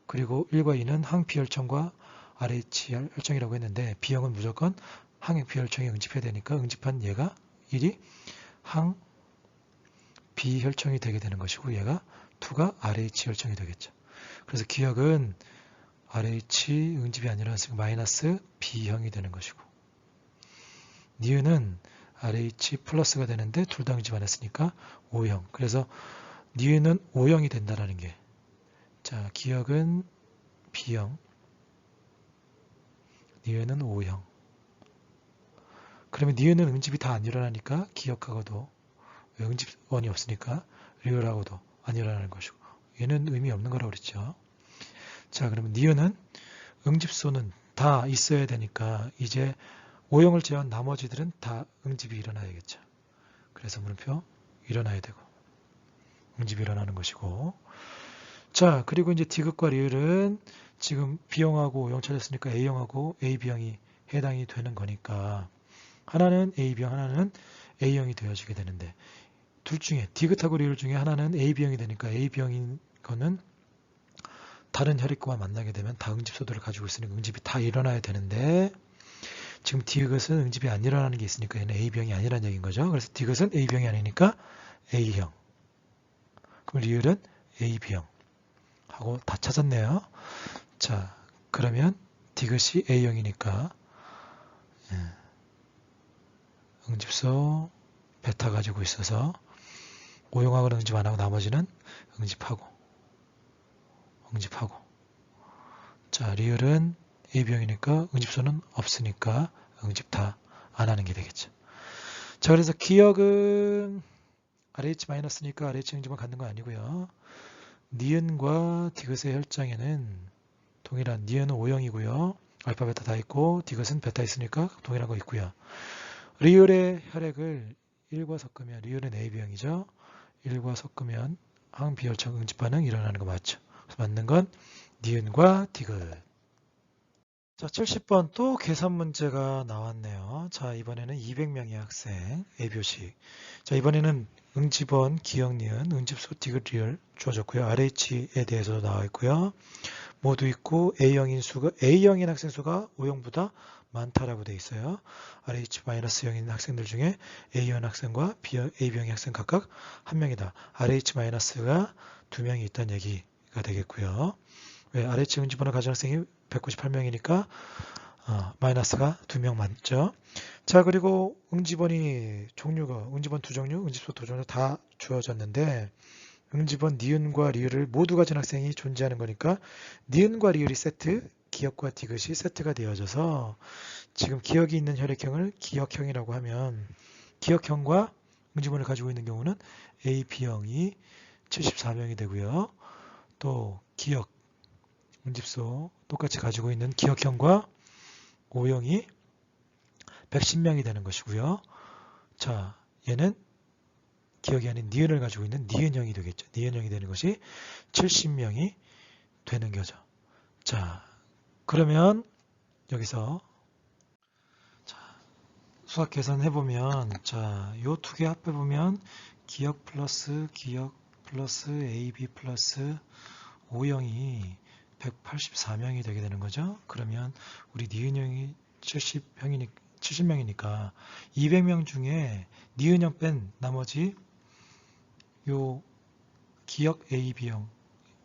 그리고 1과 2는 항 B혈청과 RH 혈청이라고 했는데 B형은 무조건 항 B혈청이 응집해야 되니까 응집한 얘가 1이 항 B혈청이 되게 되는 것이고 얘가 2가 RH 혈청이 되겠죠. 그래서 기억은 RH 응집이 아니라 마이너스 B형이 되는 것이고 니은은 RH 플러스가 되는데 둘 다 응집 안 했으니까 O형. 그래서 니은은 O형이 된다라는 게 자, 기억은 B형, 니은은 O형. 그러면 니은은 응집이 다 안 일어나니까 기억하고도 응집원이 없으니까 리을하고도 안 일어나는 것이고 얘는 의미 없는 거라고 그랬죠. 자, 그러면 니은은 응집소는 다 있어야 되니까 이제 O형을 제외한 나머지들은 다 응집이 일어나야겠죠. 그래서 물음표 일어나야 되고 응집이 일어나는 것이고 자, 그리고 이제 디귿과 리을은 지금 B형하고 O형 찾았으니까 A형하고 AB형이 해당이 되는 거니까 하나는 AB형, 하나는 A형이 되어지게 되는데 둘 중에 디귿하고 리을 중에 하나는 AB형이 되니까 AB형인 거는 다른 혈액과 만나게 되면 다 응집소들을 가지고 있으니까 응집이 다 일어나야 되는데 지금 디귿은 응집이 안 일어나는 게 있으니까 얘는 AB형이 아니라는 얘기인 거죠. 그래서 디귿은 AB형이 아니니까 A형. 그럼 리을은 AB형. 하고 다 찾았네요. 자, 그러면 디귿이 A형이니까 응집소 베타 가지고 있어서 O형하고는 응집 안 하고 나머지는 응집하고 자, 리을은 AB형이니까 응집소는 없으니까 응집 다 안 하는 게 되겠죠. 자, 그래서 기억은 RH-니까 RH 응집만 갖는 거 아니고요. 니은과 디귿의 혈장에는 동일한 니은은 O형이고요. 알파, 베타 다 있고 디귿은 베타 있으니까 동일한 거 있고요. 리을의 혈액을 1과 섞으면 리을은 AB형이죠. 1과 섞으면 항 B혈청 응집 반응 일어나는 거 맞죠? 맞는 건 니은과 디귿. 자, 70번 또 계산 문제가 나왔네요. 자, 이번에는 200명의 학생 A표식. 자, 이번에는 응집원, 기억, 니은, 응집소, 디귿, 리을 주어졌고요. RH에 대해서도 나와 있고요. 모두 있고 A형인 학생 수가 O형보다 많다라고 되어 있어요. RH-0인 학생들 중에 A형 학생과 AB형 학생 각각 1명이다. RH-가 2명이 있다는 얘기가 되겠고요. 왜 RH 응집원을 가진 학생이 198명이니까 마이너스가 2명 맞죠. 자, 그리고 응집원 두 종류, 응집소 두 종류 다 주어졌는데 응집원 니은과 리을을 모두 가진 학생이 존재하는 거니까 니은과 리을이 세트, 기억과 디귿이 세트가 되어져서 지금 기억이 있는 혈액형을 기억형이라고 하면 기억형과 응집원을 가지고 있는 경우는 A, B형이 74명이 되고요. 또 기억, 응집소 똑같이 가지고 있는 기억형과 O형이 110명이 되는 것이고요. 자, 얘는 기억이 아닌 니은을 가지고 있는 니은형이 되겠죠. 니은형이 되는 것이 70명이 되는 거죠. 자, 그러면 여기서 수학 계산해보면 요 두 개 합해보면 기억 플러스 AB 플러스 O형이 184명이 되게 되는 거죠. 그러면 우리 니은형이 70명이니까 200명 중에 니은형 뺀 나머지 요 기억 AB형,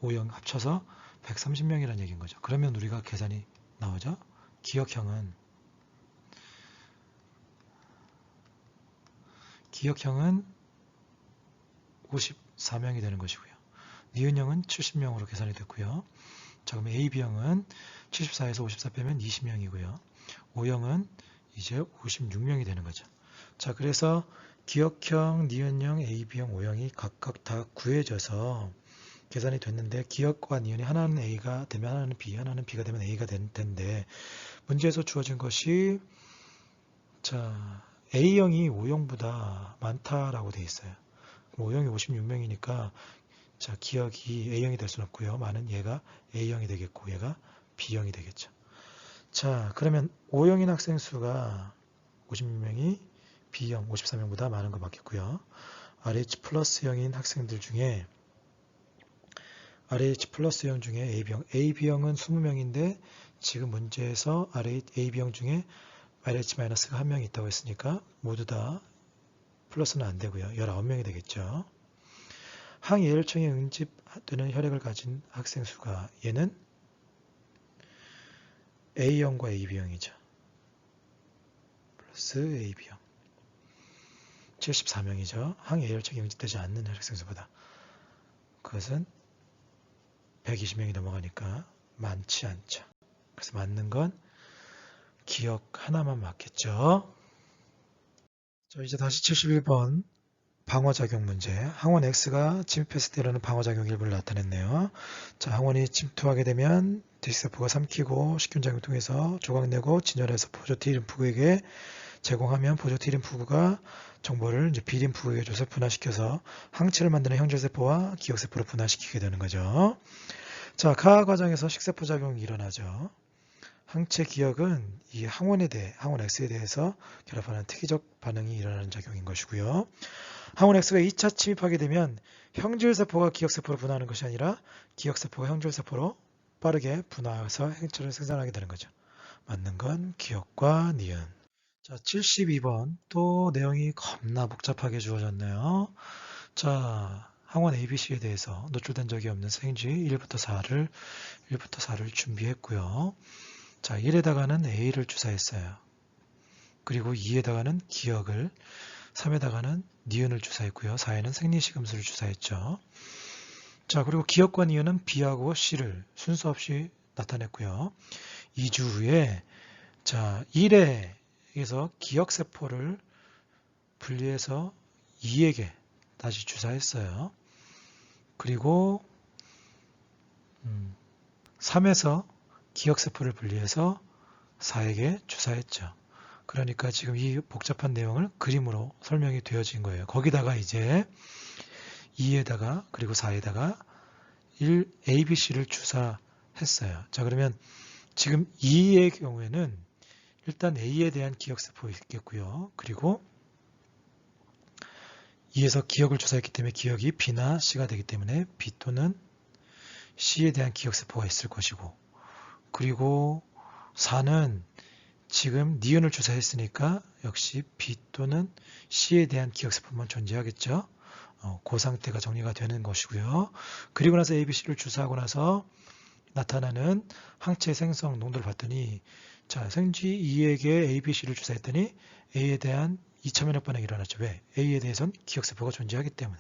O형 합쳐서 130명이라는 얘기인 거죠. 그러면 우리가 계산이 나오죠. 기억형은 54명이 되는 것이고요. 니은형은 70명으로 계산이 됐고요. 자, 그럼 AB형은 74에서 54 빼면 20명이고요. O형은 이제 56명이 되는 거죠. 자, 그래서 기억형, 니은형, AB형, O형이 각각 다 구해져서 계산이 됐는데 기억과 니은이 하나는 A가 되면 하나는 B, 하나는 B가 되면 A가 된대. 문제에서 주어진 것이 자 A형이 O형보다 많다라고 돼 있어요. O형이 56명이니까 자 기억이 A형이 될 수는 없고요. 많은 얘가 A형이 되겠고 얘가 B형이 되겠죠. 자 그러면 O형인 학생 수가 56명이 B형 54명보다 많은 거 맞겠고요. RH 플러스형인 학생들 중에 RH 플러스형 중에 AB형, AB형은 20명인데 지금 문제에서 AB형 중에 RH 마이너스가 1명이 있다고 했으니까 모두 다 플러스는 안 되고요. 19명이 되겠죠. 항예혈청에 응집되는 혈액을 가진 학생 수가 얘는 A형과 AB형이죠. 플러스 AB형. 74명이죠. 항예혈청에 응집되지 않는 혈액생 수보다. 그것은 120명이 넘어가니까 많지 않죠. 그래서 맞는 건 기억 하나만 맞겠죠. 자, 이제 다시 71번 방어작용 문제. 항원 X가 침입했을 때 일어나는 방어작용 일부를 나타냈네요. 자, 항원이 침투하게 되면 T세포가 삼키고 식균작용을 통해서 조각내고 진열해서 보조 T림프구에게 제공하면 보조 T림프구가 정보를 이제 B림프구에게 줘서 분화시켜서 항체를 만드는 형질세포와 기억세포로 분화시키게 되는 거죠. 자, 가하 과정에서 식세포 작용이 일어나죠. 항체 기억은 이 항원 X에 대해서 결합하는 특이적 반응이 일어나는 작용인 것이고요. 항원 X가 2차 침입하게 되면 형질세포가 기억세포로 분화하는 것이 아니라 기억세포가 형질세포로 빠르게 분화해서 행체를 생산하게 되는 거죠. 맞는 건 기억과 니은. 자, 72번 또 내용이 겁나 복잡하게 주어졌네요. 자, 항원 ABC에 대해서 노출된 적이 없는 생쥐 1부터 4를 준비했고요. 자, 1에다가는 A를 주사했어요. 그리고 2에다가는 기억을, 3에다가는 니은을 주사했고요. 4에는 생리식음수를 주사했죠. 자, 그리고 기억과 니은은 B하고 C를 순서 없이 나타냈고요. 2주 후에 자, 1에서 기억세포를 분리해서 2에게 다시 주사했어요. 그리고 3에서 기억세포를 분리해서 4에게 주사했죠. 그러니까 지금 이 복잡한 내용을 그림으로 설명이 되어진 거예요. 거기다가 이제 2에다가 그리고 4에다가 ABC를 주사했어요. 자, 그러면 지금 2의 경우에는 일단 A에 대한 기억세포가 있겠고요. 그리고 2에서 기억을 주사했기 때문에 기억이 B나 C가 되기 때문에 B 또는 C에 대한 기억세포가 있을 것이고, 그리고 4는 지금 니은을 주사했으니까 역시 B 또는 C에 대한 기억세포만 존재하겠죠. 그 상태가 정리가 되는 것이고요. 그리고 나서 ABC를 주사하고 나서 나타나는 항체 생성 농도를 봤더니 자, 생쥐 2에게 ABC를 주사했더니 A에 대한 2차 면역 반응이 일어났죠. 왜? A에 대해서는 기억세포가 존재하기 때문에.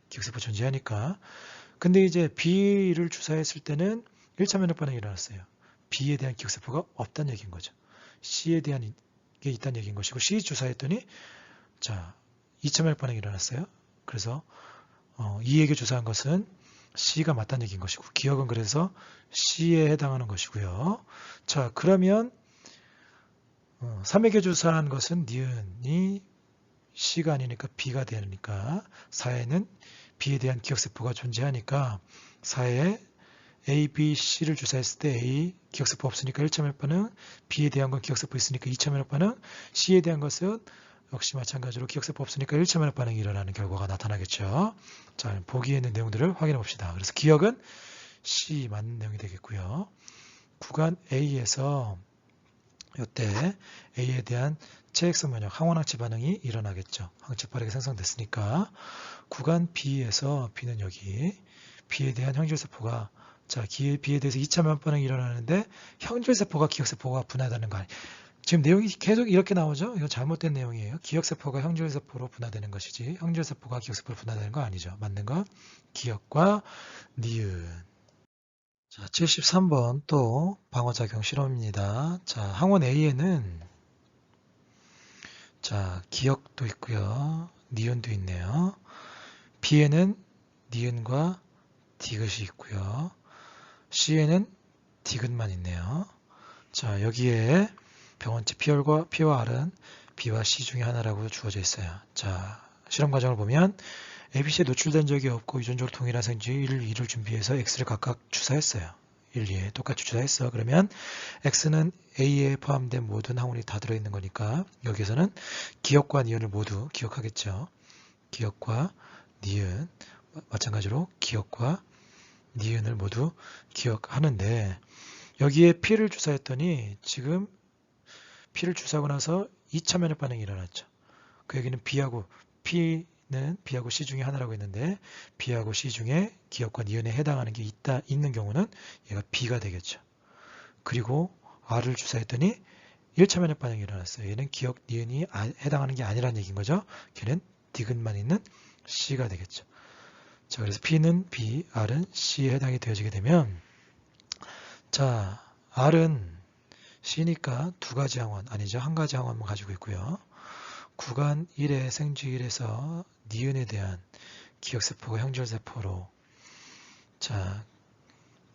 기억세포 존재하니까. 근데 이제 B를 주사했을 때는 1차 면역 반응이 일어났어요. B에 대한 기억세포가 없다는 얘기인 거죠. C에 대한 게 있다는 얘기인 것이고, C 주사했더니 자 2차 면역 반응이 일어났어요. 그래서 2에게 주사한 것은 C가 맞다는 얘기인 것이고, 기억은 그래서 C에 해당하는 것이고요. 자, 그러면 3에게 주사한 것은 니은이 C가 아니니까 B가 되니까 4에는 B에 대한 기억세포가 존재하니까 4에 A, B, C를 주사했을 때 A 기억세포 없으니까 1차 면역 반응, B에 대한 건 기억세포 있으니까 2차 면역 반응, C에 대한 것은 역시 마찬가지로 기억세포 없으니까 1차 면역 반응이 일어나는 결과가 나타나겠죠. 자, 보기에 있는 내용들을 확인해 봅시다. 그래서 기억은 C 맞는 내용이 되겠고요. 구간 A에서 이때 A에 대한 체액성 면역, 항원항체 반응이 일어나겠죠. 항체 빠르게 생성됐으니까. 구간 B에서 B는 여기 B에 대한 형질세포가 자, B에 대해서 2차 면역 반응이 일어나는데 형질세포가 기억세포가 분화되는 거 아니에요. 지금 내용이 계속 이렇게 나오죠? 이거 잘못된 내용이에요. 기억세포가 형질세포로 분화되는 것이지 형질세포가 기억세포로 분화되는 거 아니죠. 맞는 건 기억과 니은. 자, 73번 또 방어작용 실험입니다. 자, 항원 A에는 자, 기억도 있고요. 니은도 있네요. B에는 니은과 디귿이 있고요. C에는 디귿만 있네요. 자, 여기에 병원체 P와 R은 B와 C 중에 하나라고 주어져 있어요. 자, 실험 과정을 보면 ABC에 노출된 적이 없고 유전적으로 동일한 생쥐 1, 2를 준비해서 X를 각각 주사했어요. 1, 2에 똑같이 주사했어. 그러면 X는 A에 포함된 모든 항원이 다 들어있는 거니까 여기서는 기억과 니은을 모두 기억하겠죠. 기억과 니은, 마찬가지로 기억과 니은을 모두 기억하는데 여기에 P를 주사했더니 지금 P를 주사하고 나서 2차 면역 반응이 일어났죠. 그 얘기는 P는 B하고 C 중에 하나라고 했는데 B하고 C 중에 기억과 니은에 해당하는 게 있는 경우는 얘가 B가 되겠죠. 그리고 R을 주사했더니 1차 면역 반응이 일어났어요. 얘는 기억, 니은이 해당하는 게 아니라는 얘기인 거죠. 걔는 디귿만 있는 C가 되겠죠. 자, 그래서 P는 B, R은 C에 해당이 되어지게 되면 자, R은 C니까 두 가지 항원, 아니죠. 한 가지 항원만 가지고 있고요. 구간 1의 생쥐 1에서 니은에 대한 기억세포가 형질세포로 자,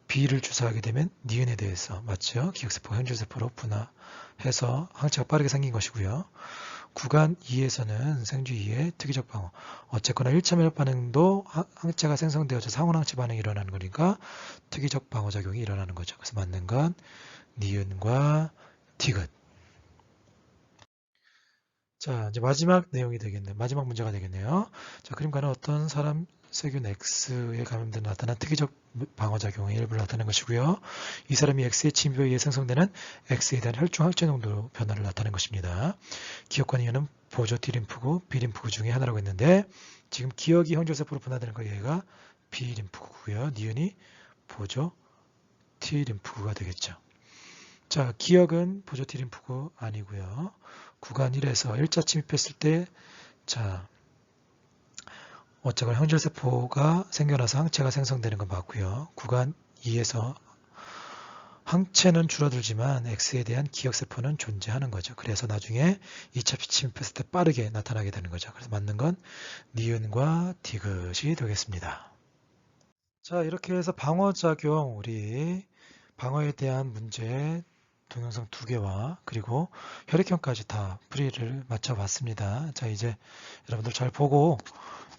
B를 주사하게 되면 니은에 대해서 맞죠? 기억세포가 형질세포로 분화해서 항체가 빠르게 생긴 것이고요. 구간 2에서는 생쥐 2의 특이적 방어. 어쨌거나 1차 면역 반응도 항체가 생성되어서 상온항체 반응이 일어나는 거니까 특이적 방어작용이 일어나는 거죠. 그래서 맞는 건 니은과 디귿. 자, 이제 마지막 내용이 되겠네요. 마지막 문제가 되겠네요. 자, 그림과는 어떤 사람 세균 X에 감염된 나타난 특이적 방어작용의 일부를 나타낸 것이고요. 이 사람이 X의 침입에 의해 생성되는 X에 대한 혈중 항체 농도 변화를 나타낸 것입니다. 기억과 니은은 보조 T림프구, B림프구 중에 하나라고 했는데 지금 기억이 형질세포로 분화되는 거 얘가 B림프구고요. 니은이 보조 T림프구가 되겠죠. 자, 기억은 보조 T림프구 아니고요. 구간 1에서 1차 침입했을 때 자, 어쨌거나 형질세포가 생겨나서 항체가 생성되는 건 맞고요. 구간 2에서 항체는 줄어들지만 X에 대한 기억세포는 존재하는 거죠. 그래서 나중에 2차 침입했을 때 빠르게 나타나게 되는 거죠. 그래서 맞는 건 니은과 디귿이 되겠습니다. 자, 이렇게 해서 방어작용, 우리 방어에 대한 문제 동영상 2개와 그리고 혈액형까지 다 풀이를 마쳐봤습니다. 자, 이제 여러분들 잘 보고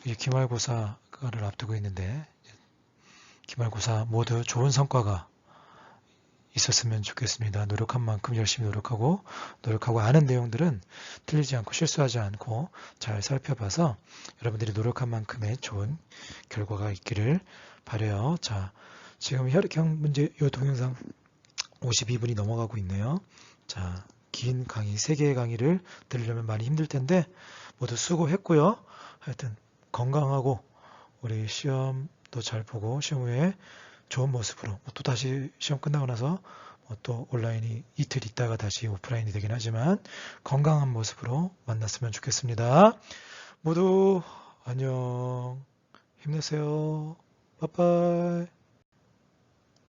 기말고사를 앞두고 있는데 기말고사 모두 좋은 성과가 있었으면 좋겠습니다. 노력한 만큼 열심히 노력하고 아는 내용들은 틀리지 않고 실수하지 않고 잘 살펴봐서 여러분들이 노력한 만큼의 좋은 결과가 있기를 바라요. 자, 지금 혈액형 문제 이 동영상 52분이 넘어가고 있네요. 자, 긴 강의 3개의 강의를 들으려면 많이 힘들 텐데 모두 수고했고요. 하여튼 건강하고 우리 시험도 잘 보고 시험 후에 좋은 모습으로 또 다시 시험 끝나고 나서 또 온라인이 이틀 있다가 다시 오프라인이 되긴 하지만 건강한 모습으로 만났으면 좋겠습니다. 모두 안녕, 힘내세요. 빠빠이.